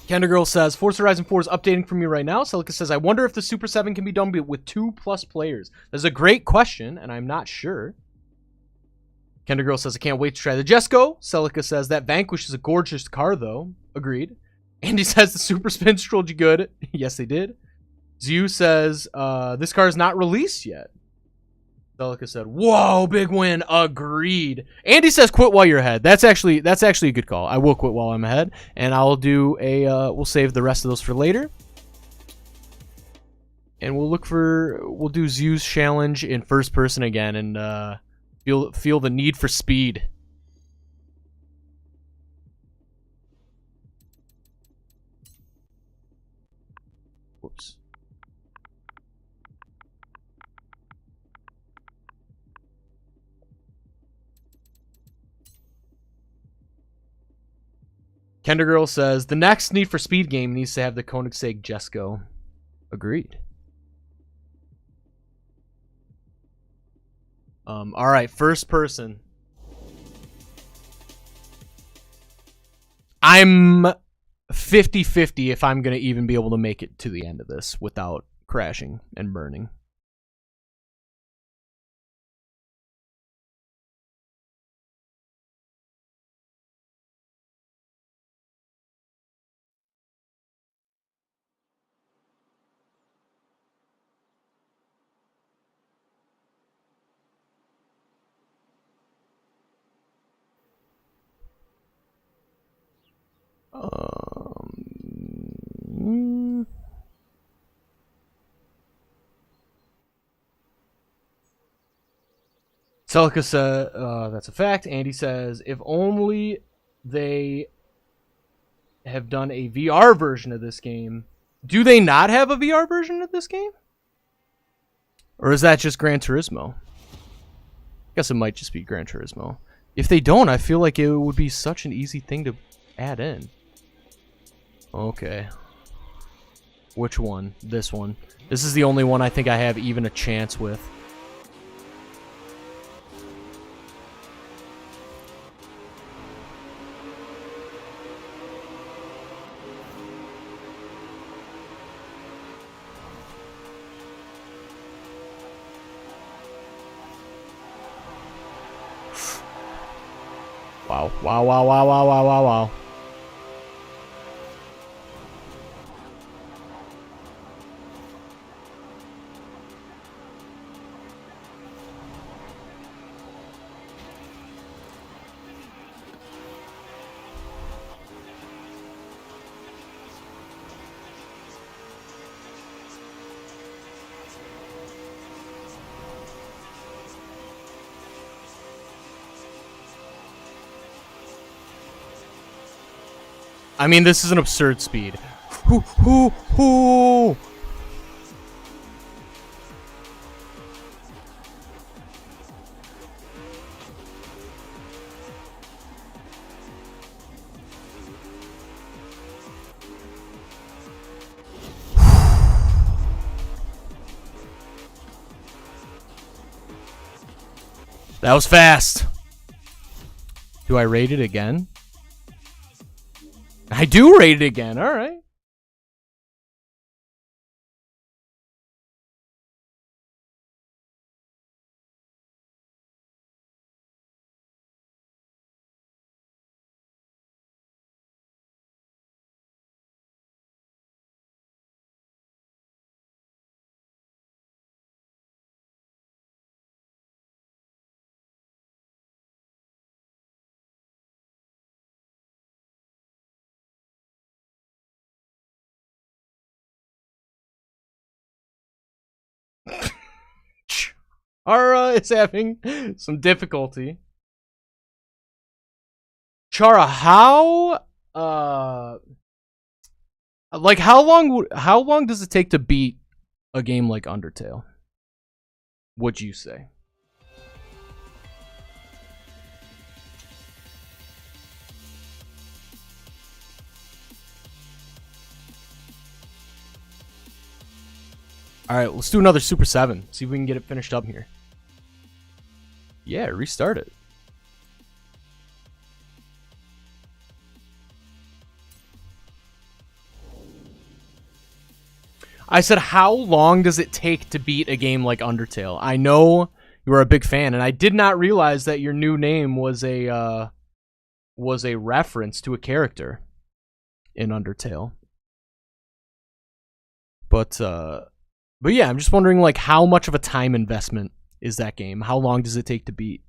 Kender Girl says, Forza Horizon 4 is updating for me right now. Celica says, I wonder if the Super 7 can be done with 2+ players. That's a great question, and I'm not sure. Kender Girl says, I can't wait to try the Jesco. Celica says, that Vanquish is a gorgeous car, though. Agreed. Andy says, the Super Spins trolled you good. Yes, they did. Zeus says, this car is not released yet. Celica said, whoa, big win. Agreed. Andy says, quit while you're ahead. That's actually a good call. I will quit while I'm ahead, and I'll do we'll save the rest of those for later. And we'll do Zeus challenge in first person again, and feel the need for speed. Whoops. Kender Girl says, the next Need for Speed game needs to have the Koenigsegg Jesco. Agreed. All right, first person. I'm 50-50 if I'm going to even be able to make it to the end of this without crashing and burning. Celica says, that's a fact. Andy says, if only they have done a VR version of this game. Do they not have a VR version of this game? Or is that just Gran Turismo? I guess it might just be Gran Turismo. If they don't, I feel like it would be such an easy thing to add in. Okay. Which one? This one. This is the only one I think I have even a chance with. Wow, wow, wow, wow, wow, wow, wow, wow. I mean, this is an absurd speed. Hoo. That was fast. Do I rate it again? I do rate it again. All right. Ara is having some difficulty. Chara, how like how long does it take to beat a game like Undertale? Would you say? All right, let's do another Super 7. See if we can get it finished up here. Yeah, restart it. I said, how long does it take to beat a game like Undertale? I know you are a big fan, and I did not realize that your new name was a reference to a character in Undertale. But yeah, I'm just wondering, like, how much of a time investment is that game? How long does it take to beat?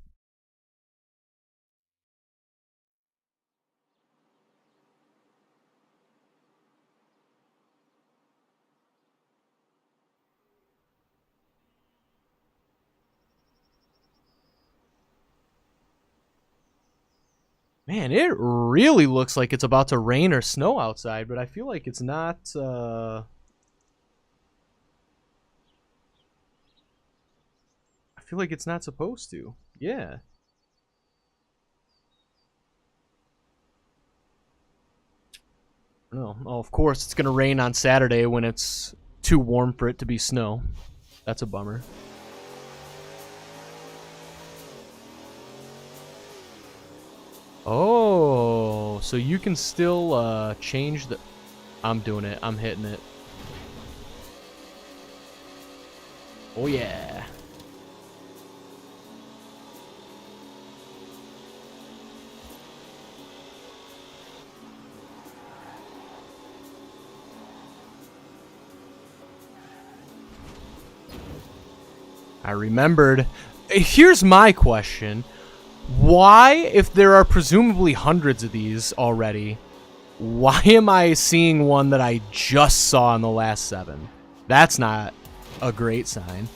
Man, it really looks like it's about to rain or snow outside, but I feel like it's not. I feel like it's not supposed to. Yeah. No. Oh, of course, it's going to rain on Saturday when it's too warm for it to be snow. That's a bummer. Oh, so you can still change the... I'm doing it. I'm hitting it. Oh, yeah. I remembered. Here's my question. Why, if there are presumably hundreds of these already, why am I seeing one that I just saw in the last 7? That's not a great sign.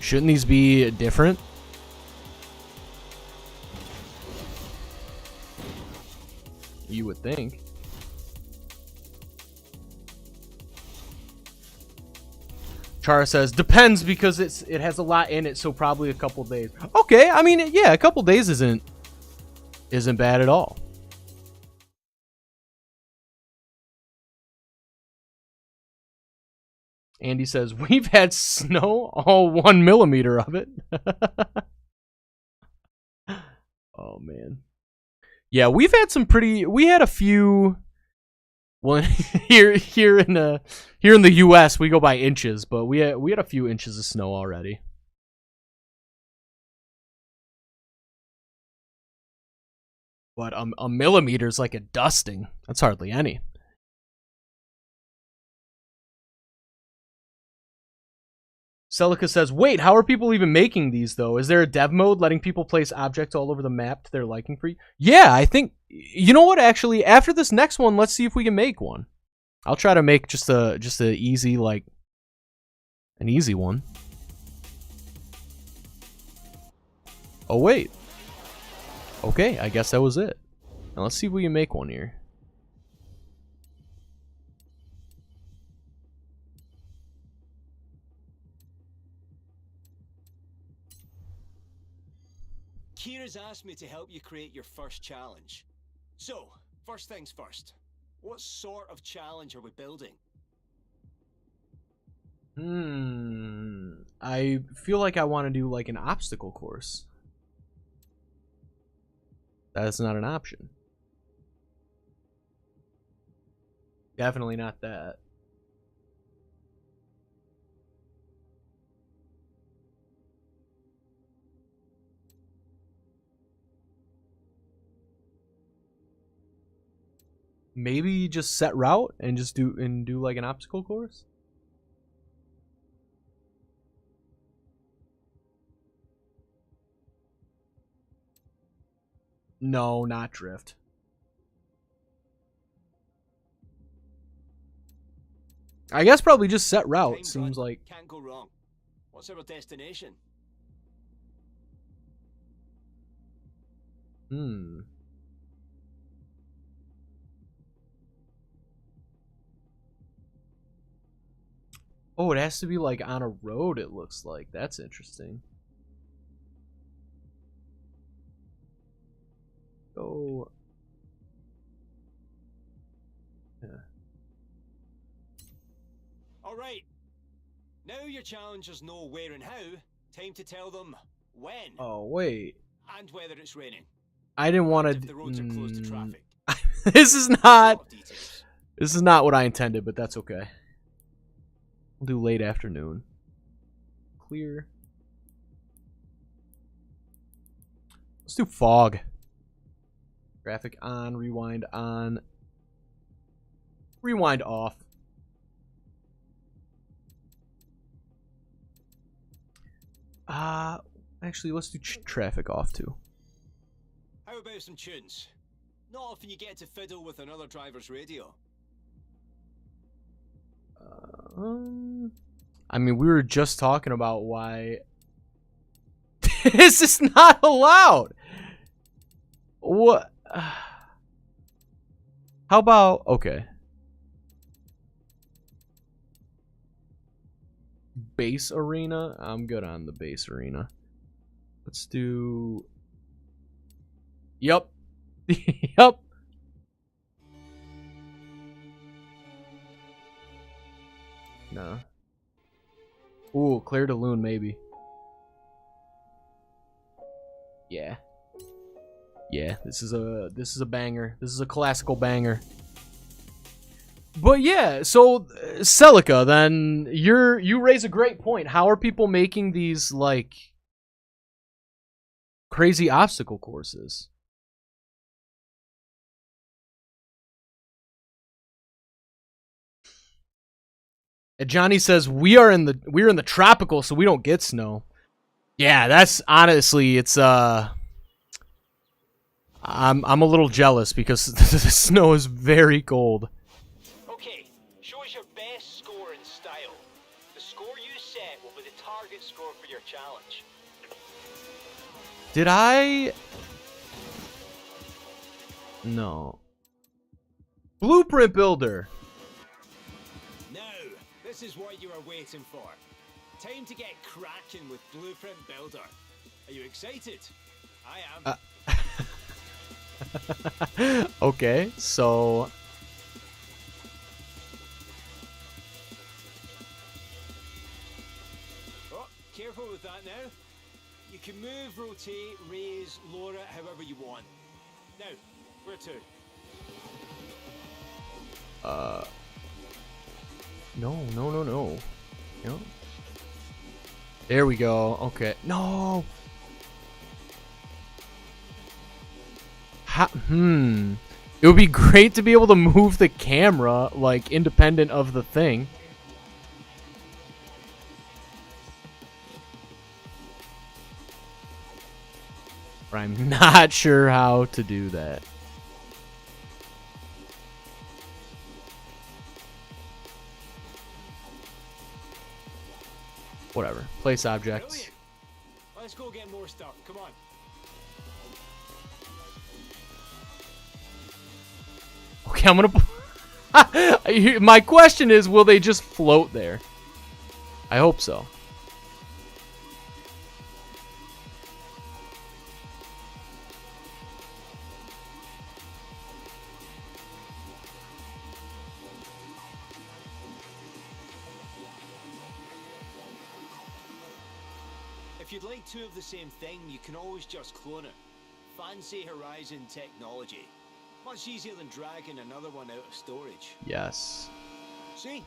Shouldn't these be different? You would think. Chara says, depends because it has a lot in it, so probably a couple days. Okay, I mean, yeah, a couple days isn't bad at all. Andy says, we've had snow, all 1 millimeter of it. Oh, man. Yeah, we had a few... Well, here in the U.S. we go by inches, but we had a few inches of snow already. But a millimeter is like a dusting. That's hardly any. Celica says, wait, how are people even making these, though? Is there a dev mode letting people place objects all over the map to their liking for you? Yeah, I think... You know what, actually? After this next one, let's see if we can make one. I'll try to make just a easy, like... An easy one. Oh, wait. Okay, I guess that was it. Now let's see if we can make one here. Kira's asked me to help you create your first challenge. So, first things first. What sort of challenge are we building? I feel like I want to do like an obstacle course. That's not an option. Definitely not that. Maybe just set route and just do like an obstacle course. No, not drift. I guess probably just set route. Time Seems run. like Can't go wrong. What's our destination? Oh, it has to be like on a road, it looks like. That's interesting. Oh. Yeah. Alright. Now your challengers know where and how. Time to tell them when. Oh, wait. And whether it's raining. I didn't want And to... if the roads are closed to traffic. This is not what I intended, but that's okay. We'll do late afternoon. Clear. Let's do fog. Graphic on, rewind on. Rewind off. Actually, let's do traffic off too. How about some tunes? Not often you get to fiddle with another driver's radio. I mean, we were just talking about why this is not allowed. What? How about, okay. Bass arena? I'm good on the bass arena. Let's do... Yep. Yep. Nah. Ooh, Claire de Lune, maybe. Yeah. Yeah, this is a banger. This is a classical banger. But yeah, so Celica, then you raise a great point. How are people making these like crazy obstacle courses? And Johnny says we're in the tropical, so we don't get snow. Yeah, that's honestly, it's I'm a little jealous because the snow is very cold. Okay, show us your best score in style. The score you set will be the target score for your challenge. Did I? No. Blueprint builder. Now, this is what you are waiting for. Time to get cracking with Blueprint Builder. Are you excited? I am. Okay, so Oh, careful with that now. You can move, rotate, raise, lower it however you want. Now, where to? no. No. There we go. Okay. No. It would be great to be able to move the camera, like, independent of the thing. But I'm not sure how to do that. Whatever. Place objects. Brilliant. Let's go get more stuff. Come on. Okay, I'm gonna... My question is, will they just float there? I hope so. If you'd like two of the same thing, you can always just clone it. Fancy Horizon technology. Much easier than dragging another one out of storage. Yes. See?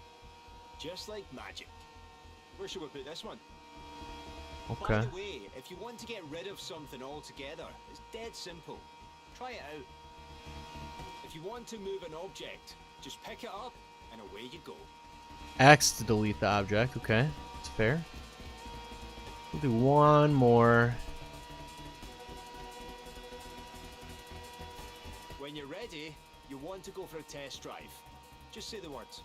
Just like magic. Where should we put this one? Okay. By the way, if you want to get rid of something altogether, it's dead simple. Try it out. If you want to move an object, just pick it up and away you go. X to delete the object. Okay. That's fair. We'll do one more. When you're ready, you want to go for a test drive. Just say the words.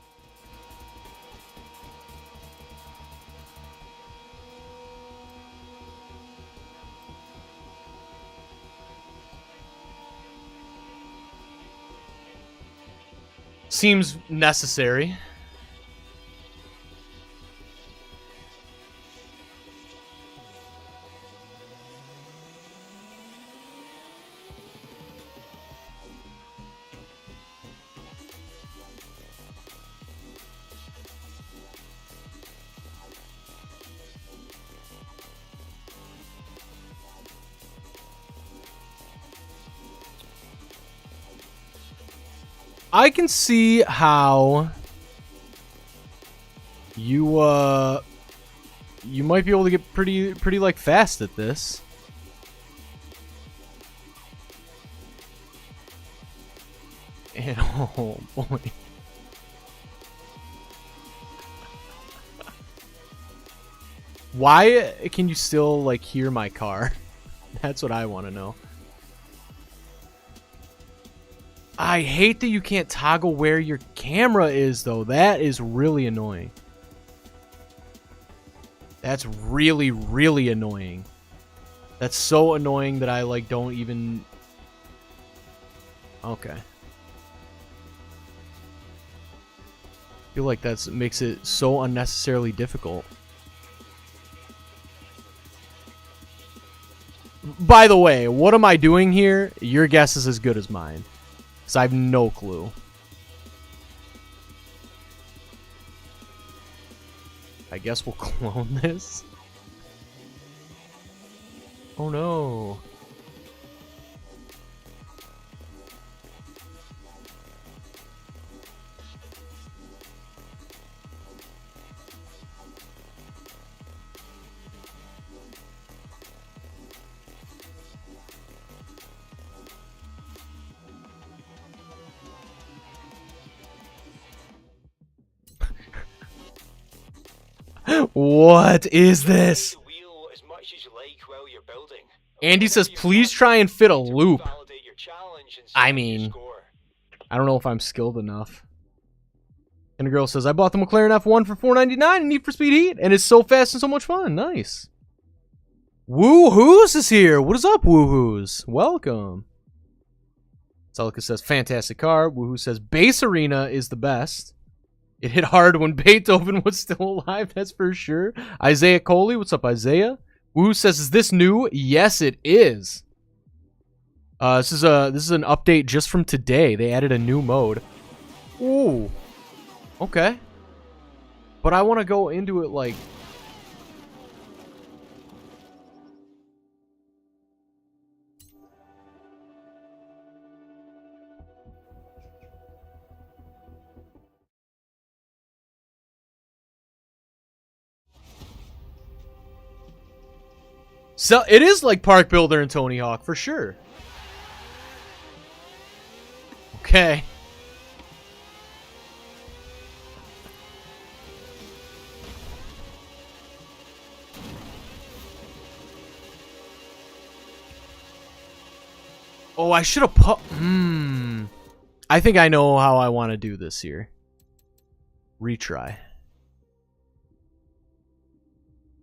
Seems necessary. I can see how you might be able to get pretty like fast at this. And oh boy. Why can you still like hear my car? That's what I want to know. I hate that you can't toggle where your camera is, though. That is really annoying. That's really, really annoying. That's so annoying that I, like, don't even... Okay. I feel like that makes it so unnecessarily difficult. By the way, what am I doing here? Your guess is as good as mine. So I have no clue. I guess we'll clone this. Oh no. What is this? Andy says, please try and fit a loop. I mean, I don't know if I'm skilled enough. And a girl says, I bought the McLaren F1 for $4.99 in Need for Speed Heat, and it's so fast and so much fun. Nice. Woohoos is here. What is up, Woohoos? Welcome. Celica says, fantastic car. Woohoo says, Base Arena is the best. It hit hard when Beethoven was still alive, that's for sure. Isaiah Coley, what's up, Isaiah? Woo says, is this new? Yes, it is. This is an update just from today. They added a new mode. Ooh. Okay. But I want to go into it like... So it is like Park Builder and Tony Hawk for sure. Okay. Oh, I should have put... I think I know how I want to do this here. Retry.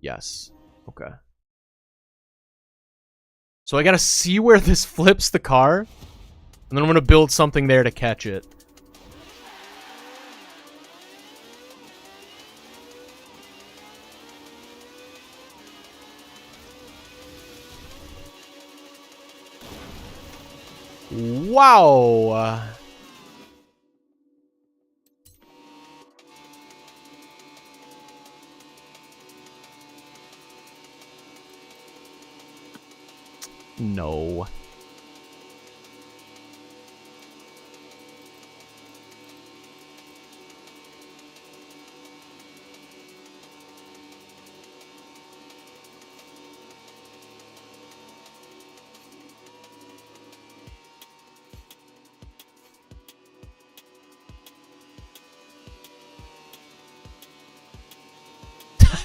Yes. Okay. So I gotta see where this flips the car, and then I'm gonna build something there to catch it. Wow. No.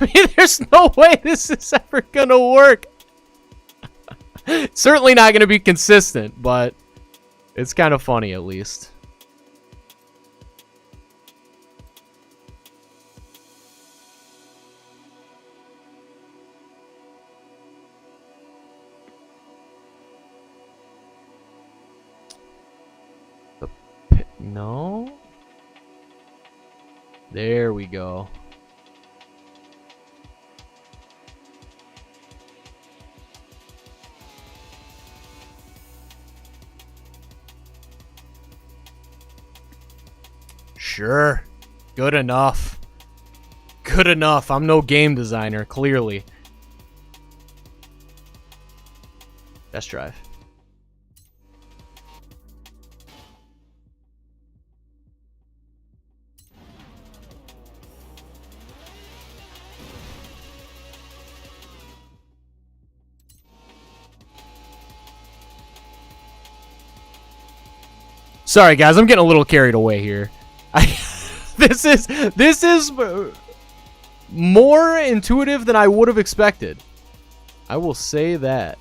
I mean, there's no way this is ever gonna work. Certainly not gonna be consistent, but it's kind of funny at least. No? There we go. Sure. Good enough. Good enough. I'm no game designer, clearly. Test drive. Sorry guys, I'm getting a little carried away here. This is more intuitive than I would have expected. I will say that.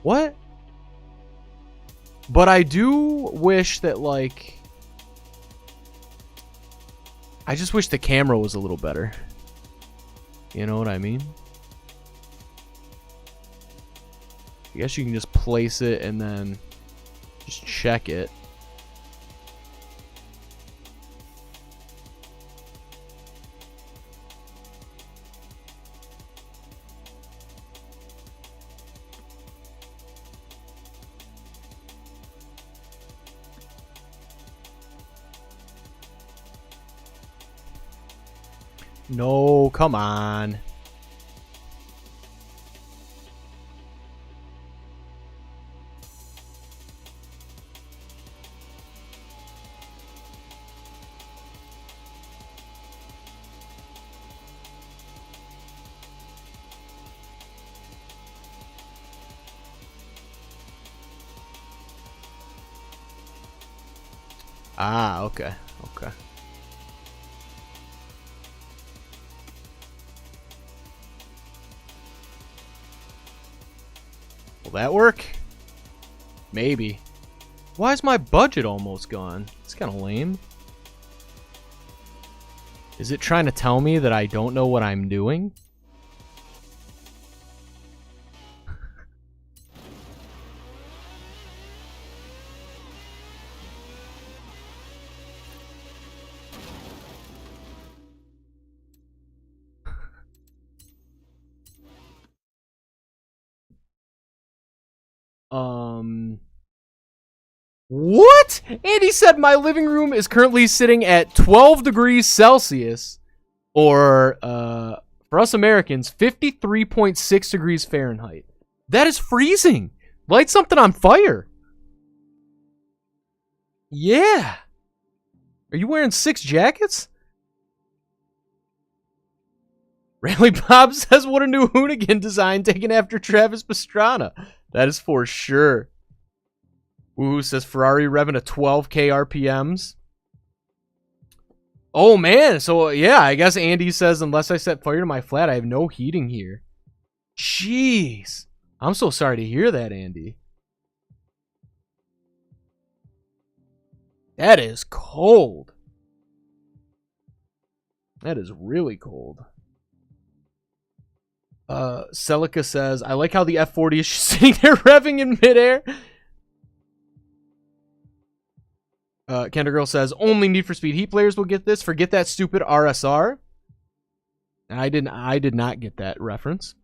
What? But I do wish that, like... I just wish the camera was a little better. You know what I mean? I guess you can just place it and then just check it. No, come on. Ah, okay. Okay. Will that work? Maybe. Why is my budget almost gone? It's kind of lame. Is it trying to tell me that I don't know what I'm doing? What? Andy said my living room is currently sitting at 12 degrees Celsius, or, for us Americans, 53.6 degrees Fahrenheit. That is freezing. Light something on fire. Yeah. Are you wearing 6 jackets? Rally Bob says, what a new Hoonigan design taken after Travis Pastrana. That is for sure. Woohoo says Ferrari revving at 12k RPMs. Oh man, so yeah, I guess Andy says unless I set fire to my flat, I have no heating here. Jeez. I'm so sorry to hear that, Andy. That is cold. That is really cold. Celica says, I like how the F40 is sitting there revving in midair. Kendra Girl says, only Need for Speed Heat players will get this. Forget that stupid RSR. I did not get that reference.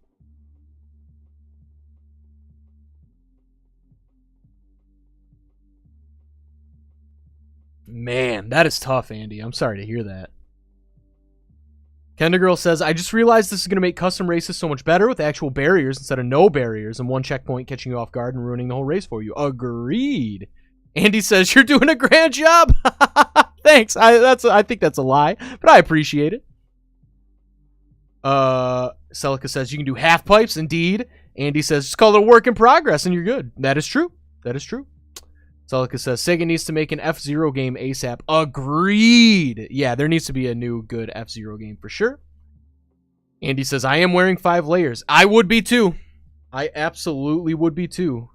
Man, that is tough, Andy. I'm sorry to hear that. Kendra Girl says, I just realized this is going to make custom races so much better with actual barriers instead of no barriers and one checkpoint catching you off guard and ruining the whole race for you. Agreed. Andy says, you're doing a grand job. Thanks. I think that's a lie, but I appreciate it. Celica says, you can do half pipes. Indeed. Andy says, just call it a work in progress and you're good. That is true. That is true. Celica says, Sega needs to make an F-Zero game ASAP. Agreed. Yeah, there needs to be a new good F-Zero game for sure. Andy says, I am wearing 5 layers. I would be too. I absolutely would be too.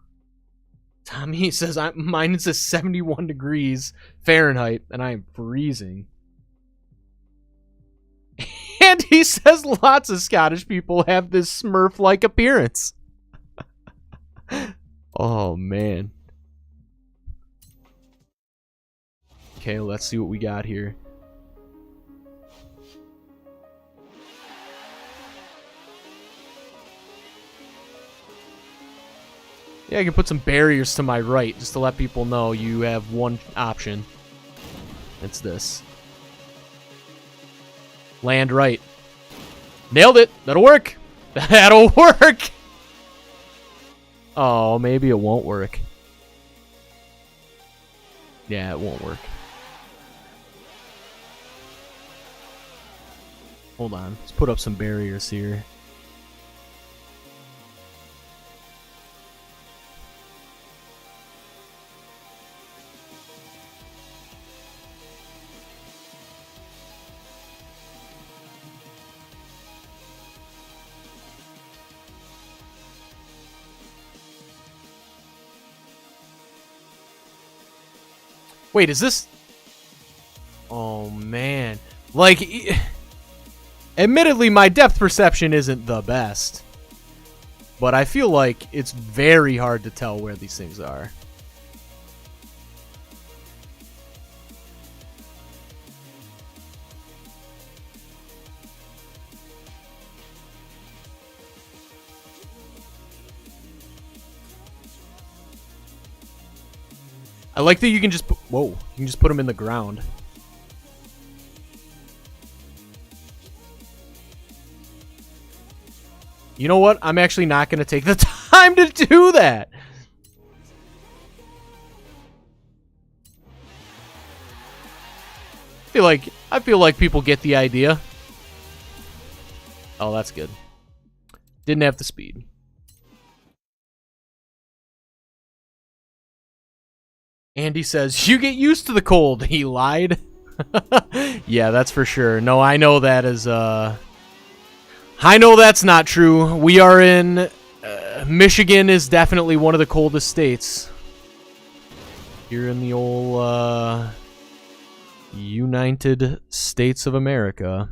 Tommy says, mine is at 71 degrees Fahrenheit, and I am freezing. And he says lots of Scottish people have this Smurf-like appearance. Oh, man. Okay, let's see what we got here. Yeah, I can put some barriers to my right just to let people know you have one option. It's this. Land right. Nailed it. That'll work. That'll work. Oh, maybe it won't work. Yeah, it won't work. Hold on. Let's put up some barriers here. Wait, is this... Oh, man. Like, admittedly, my depth perception isn't the best. But I feel like it's very hard to tell where these things are. I like that you can just put, whoa, you can just put them in the ground. You know what? I'm actually not going to take the time to do that. I feel like people get the idea. Oh, that's good. Didn't have the speed. Andy says, you get used to the cold. He lied. Yeah, that's for sure. No, I know that is, I know that's not true. We are in, Michigan is definitely one of the coldest states. Here in the old, United States of America.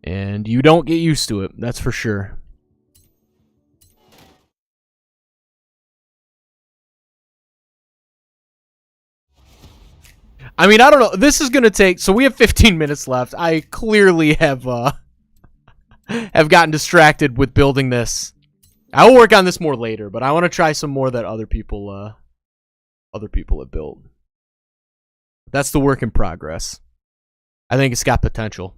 And you don't get used to it, that's for sure. I mean, I don't know. This is going to take... So we have 15 minutes left. I clearly have gotten distracted with building this. I will work on this more later, but I want to try some more that other people have built. That's the work in progress. I think it's got potential.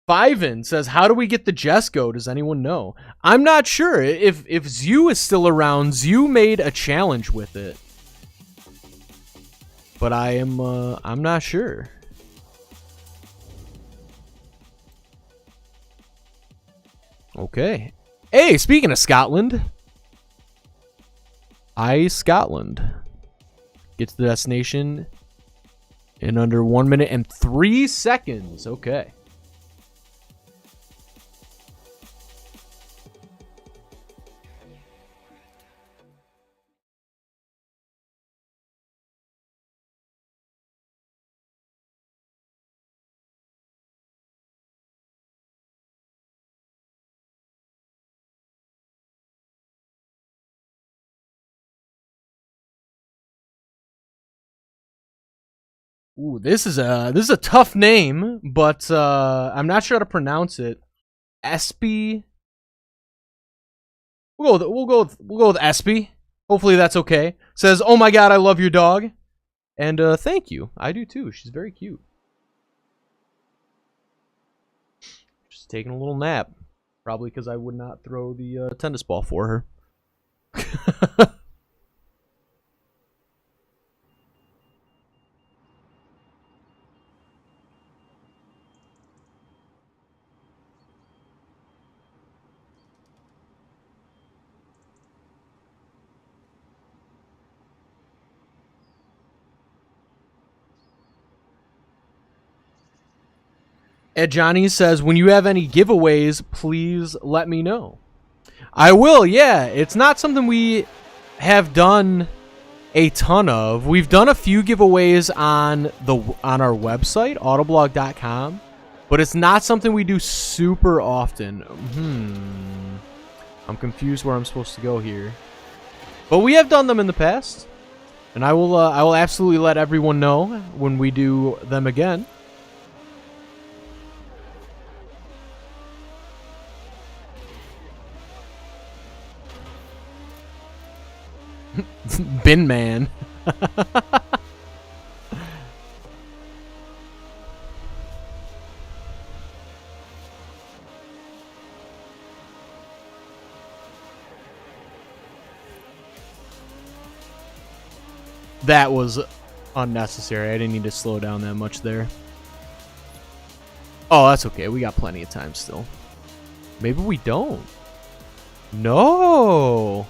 Fiven says, how do we get the Jesco? Does anyone know? I'm not sure. If Zyu is still around, Zyu made a challenge with it. But I'm not sure. Okay. Hey, speaking of Scotland. Scotland. Get to the destination in under 1 minute and 3 seconds. Okay. Ooh, this is a tough name, but I'm not sure how to pronounce it. Espy. We'll go with Espy. Hopefully that's okay. Says, "Oh my God, I love your dog," and thank you. I do too. She's very cute. Just taking a little nap, probably because I would not throw the tennis ball for her. Ed Johnny says, when you have any giveaways, please let me know. I will, yeah. It's not something we have done a ton of. We've done a few giveaways on our website, autoblog.com, but it's not something we do super often. I'm confused where I'm supposed to go here. But we have done them in the past, and I will absolutely let everyone know when we do them again. Bin man. That was unnecessary. I didn't need to slow down that much there. Oh, that's okay. We got plenty of time still. Maybe we don't. No.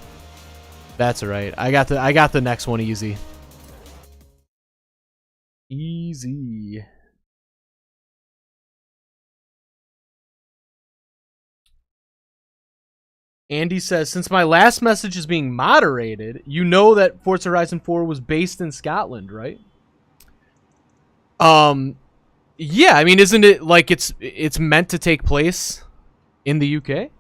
That's all right. I got the next one easy. Easy. Andy says, since my last message is being moderated, you know that Forza Horizon 4 was based in Scotland, right? Yeah, I mean, isn't it like it's meant to take place in the UK?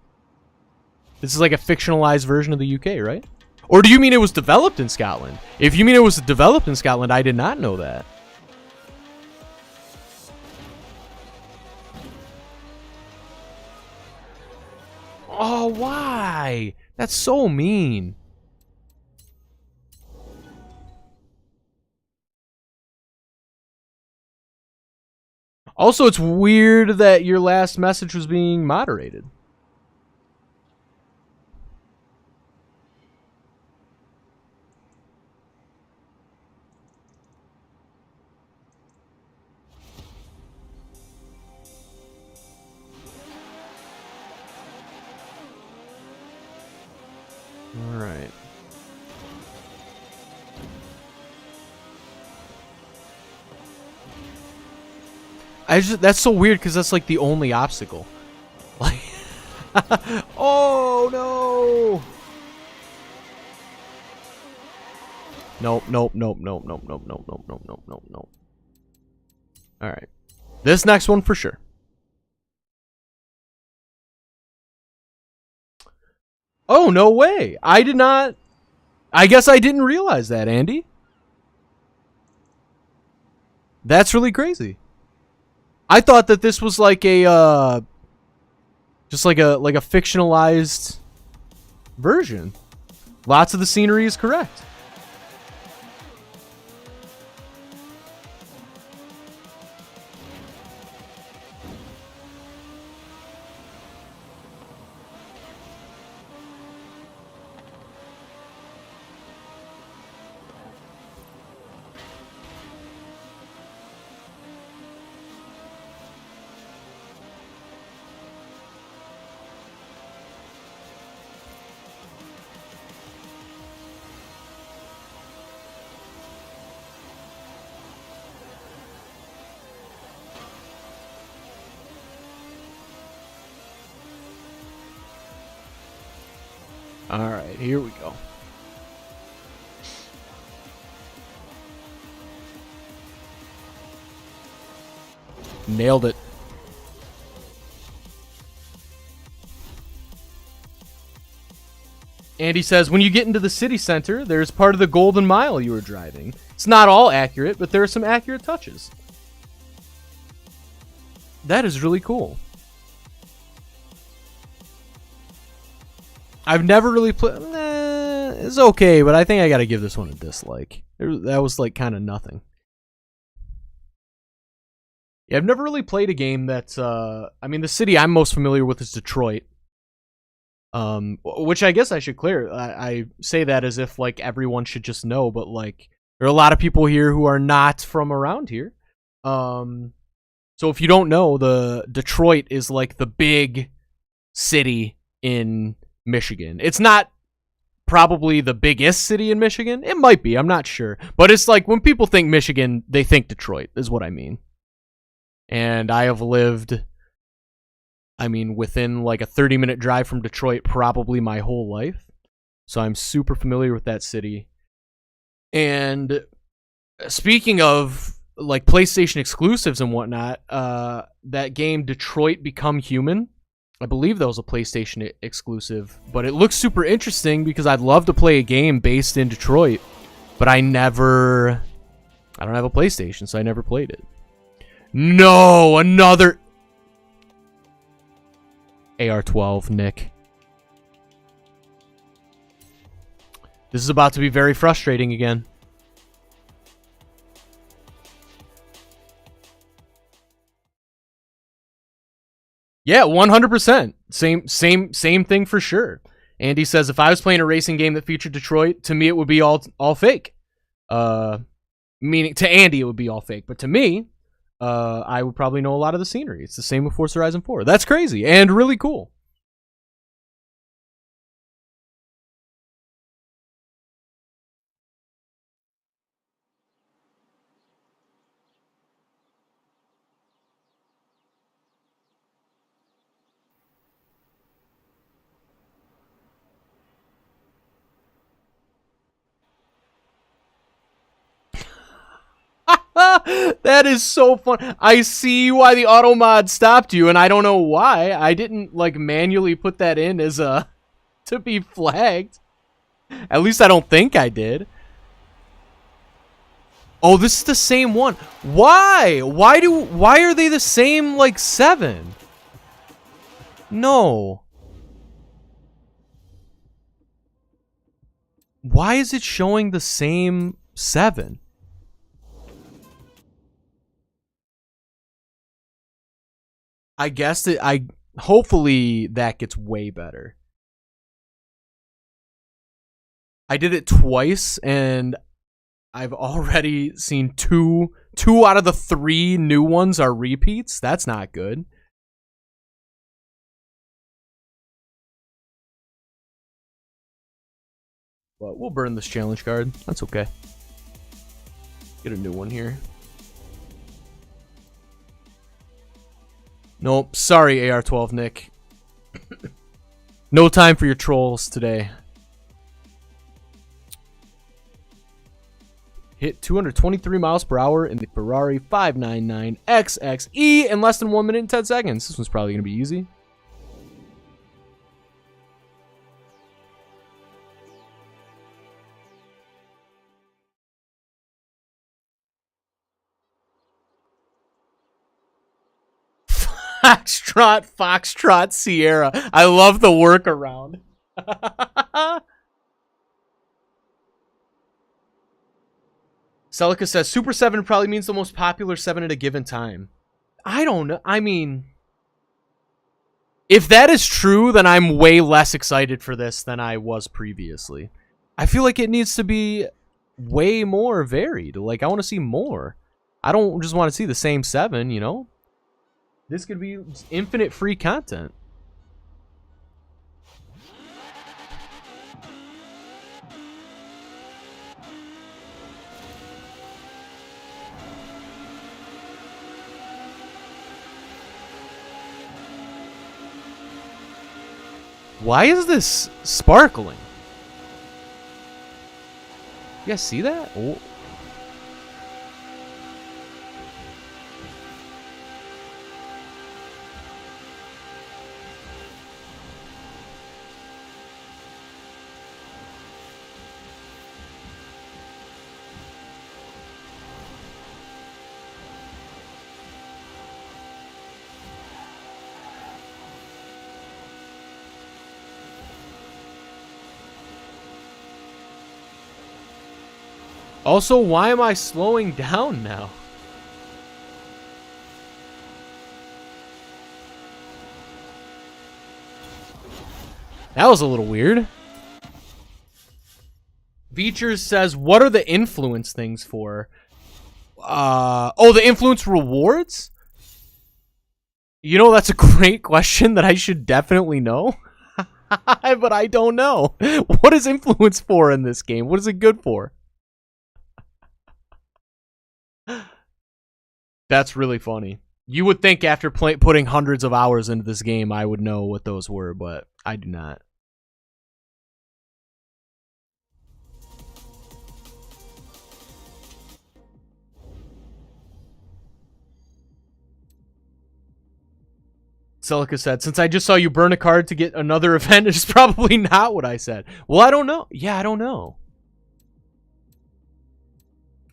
This is like a fictionalized version of the UK, right? Or do you mean it was developed in Scotland? If you mean it was developed in Scotland, I did not know that. Oh, why? That's so mean. Also, it's weird that your last message was being moderated. All right. That's so weird because that's like the only obstacle. Like, oh no! Nope. All right, this next one for sure. Oh no way! I did not. I guess I didn't realize that, Andy. That's really crazy. I thought that this was like a just like a fictionalized version. Lots of the scenery is correct. All right, here we go. Nailed it. Andy says, when you get into the city center, there's part of the Golden Mile you were driving. It's not all accurate, but there are some accurate touches. That is really cool. I've never really played... it's okay, but I think I gotta give this one a dislike. That was like kind of nothing. Yeah, I've never really played a game that's... I mean, the city I'm most familiar with is Detroit. Which I guess I should clear. I say that as if like everyone should just know, but like there are a lot of people here who are not from around here. So if you don't know, the Detroit is like the big city in Michigan. It's not probably the biggest city in Michigan. It might be, I'm not sure. But it's like when people think Michigan, they think Detroit is what I mean. And I have lived, I mean, within like a 30-minute drive from Detroit probably my whole life. So I'm super familiar with that city. And speaking of like PlayStation exclusives and whatnot, that game Detroit Become Human, I believe that was a PlayStation exclusive, but it looks super interesting because I'd love to play a game based in Detroit, but I don't have a PlayStation, so I never played it. No, another AR-12, Nick. This is about to be very frustrating again. Yeah, 100%. Same thing for sure. Andy says, if I was playing a racing game that featured Detroit, to me it would be all fake. Meaning to Andy it would be all fake, but to me, I would probably know a lot of the scenery. It's the same with Forza Horizon 4. That's crazy and really cool. That is so fun. I see why the auto mod stopped you, and I don't know why. I didn't like manually put that in as a to be flagged. At least I don't think I did. Oh, this is the same one. Why? Why are they the same like 7? No. Why is it showing the same 7? I guess that hopefully that gets way better. I did it twice and I've already seen two out of the 3 new ones are repeats. That's not good. But we'll burn this challenge card. That's okay. Get a new one here. Nope. Sorry, AR-12 Nick. No time for your trolls today. Hit 223 miles per hour in the Ferrari 599 XXE in less than 1 minute and 10 seconds. This one's probably going to be easy. Foxtrot Sierra. I love the workaround. Celica says Super 7 probably means the most popular 7 at a given time. I don't know. I mean, if that is true, then I'm way less excited for this than I was previously. I feel like it needs to be way more varied. Like, I want to see more. I don't just want to see the same 7, you know? This could be infinite free content. Why is this sparkling? You guys see that? Oh. Also, why am I slowing down now? That was a little weird. Beechers says, what are the influence things for? Oh, the influence rewards? You know, that's a great question that I should definitely know. But I don't know. What is influence for in this game? What is it good for? That's really funny. You would think after putting hundreds of hours into this game, I would know what those were, but I do not. Celica said, since I just saw you burn a card to get another event, it's probably not what I said. Well, I don't know. Yeah, I don't know.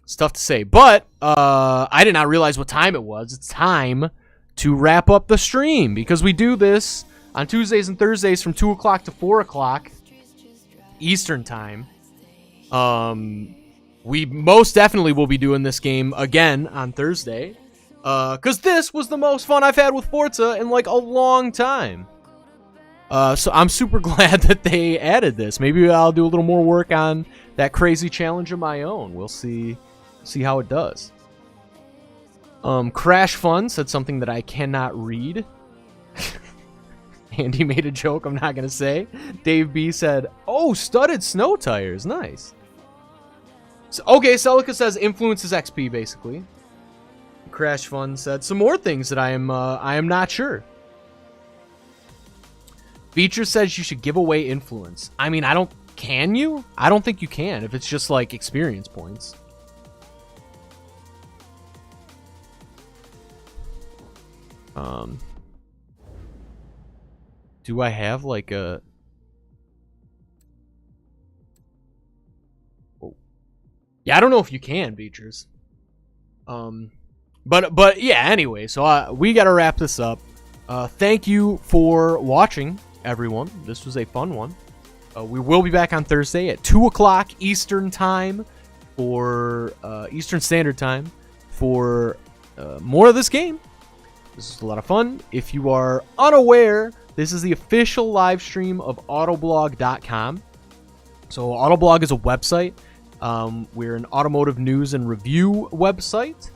It's tough to say, but I did not realize what time it was. It's time to wrap up the stream because we do this on Tuesdays and Thursdays from 2 o'clock to 4 o'clock Eastern time. We most definitely will be doing this game again on Thursday because this was the most fun I've had with Forza in like a long time. So I'm super glad that they added this. Maybe I'll do a little more work on that crazy challenge of my own. We'll see how it does. Crash Fun said something that I cannot read. Andy made a joke I'm not going to say. Dave B said, oh, studded snow tires. Nice. So, okay, Celica says influences XP, basically. Crash Fun said some more things that I am not sure. Feature says you should give away influence. I mean, can you? I don't think you can if it's just like experience points. Do I have like a... Oh. Yeah, I don't know if you can, Beechers. But yeah, anyway, so we got to wrap this up. Thank you for watching, everyone. This was a fun one. We will be back on Thursday at 2 o'clock Eastern time for Eastern Standard Time for more of this game. This is a lot of fun. If you are unaware, this is the official live stream of Autoblog.com. So Autoblog is a website. We're an automotive news and review website.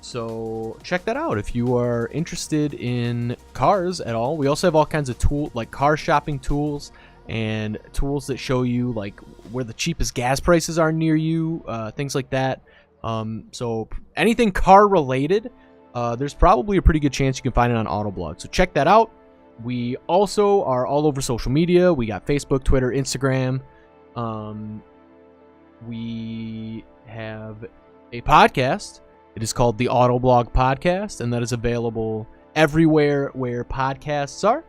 So check that out if you are interested in cars at all. We also have all kinds of like car shopping tools and tools that show you like where the cheapest gas prices are near you, things like that. So anything car related, there's probably a pretty good chance you can find it on Autoblog. So check that out. We also are all over social media. We got Facebook, Twitter, Instagram. We have a podcast. It is called the Autoblog Podcast, and that is available everywhere where podcasts are.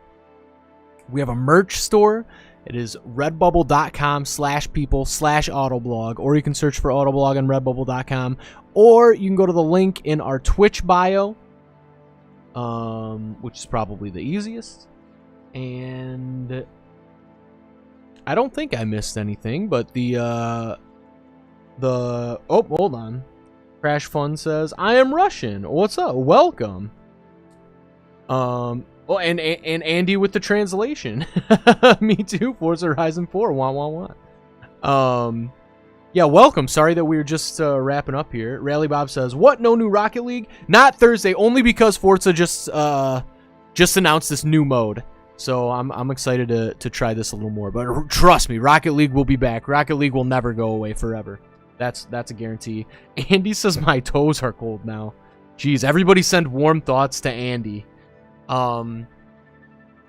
We have a merch store. It is redbubble.com/people/autoblog, or you can search for Autoblog on redbubble.com, or you can go to the link in our Twitch bio, which is probably the easiest. And I don't think I missed anything, but oh, hold on. Crash Fun says, I am Russian. What's up? Welcome. Oh, and Andy with the translation. Me too. Forza Horizon 4. Wah, wah, wah. Yeah, welcome. Sorry that we were just wrapping up here. Rally Bob says, what? No new Rocket League? Not Thursday, only because Forza just announced this new mode. So I'm excited to try this a little more. But trust me, Rocket League will be back. Rocket League will never go away forever. That's a guarantee. Andy says my toes are cold now. Jeez, everybody send warm thoughts to Andy.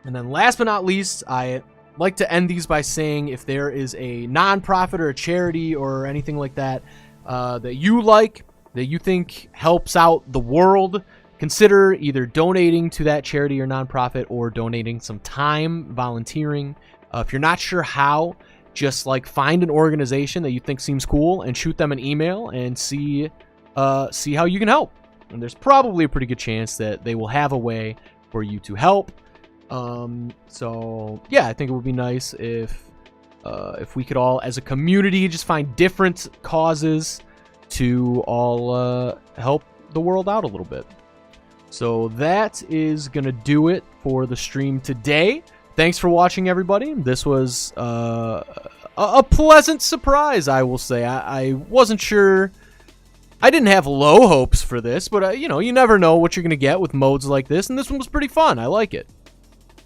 And then last but not least, I like to end these by saying if there is a nonprofit or a charity or anything like that that you like, that you think helps out the world, consider either donating to that charity or nonprofit or donating some time, volunteering. If you're not sure how, just like find an organization that you think seems cool and shoot them an email and see how you can help. And there's probably a pretty good chance that they will have a way for you to help. So yeah, I think it would be nice if we could all, as a community, just find different causes to all help the world out a little bit. So that is gonna do it for the stream today. Thanks for watching, everybody. This was a pleasant surprise, I will say. I wasn't sure. I didn't have low hopes for this, but you know, you never know what you're gonna get with modes like this, and this one was pretty fun. I like it.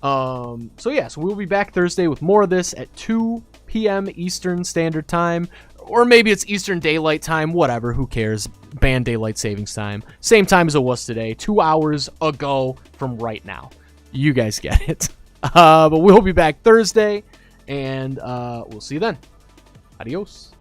So yeah, so we'll be back Thursday with more of this at 2 p.m. Eastern Standard Time, or maybe it's Eastern Daylight Time, whatever, who cares? Ban Daylight Savings Time. Same time as it was today, 2 hours ago from right now. You guys get it. But we'll be back Thursday, and we'll see you then. Adios.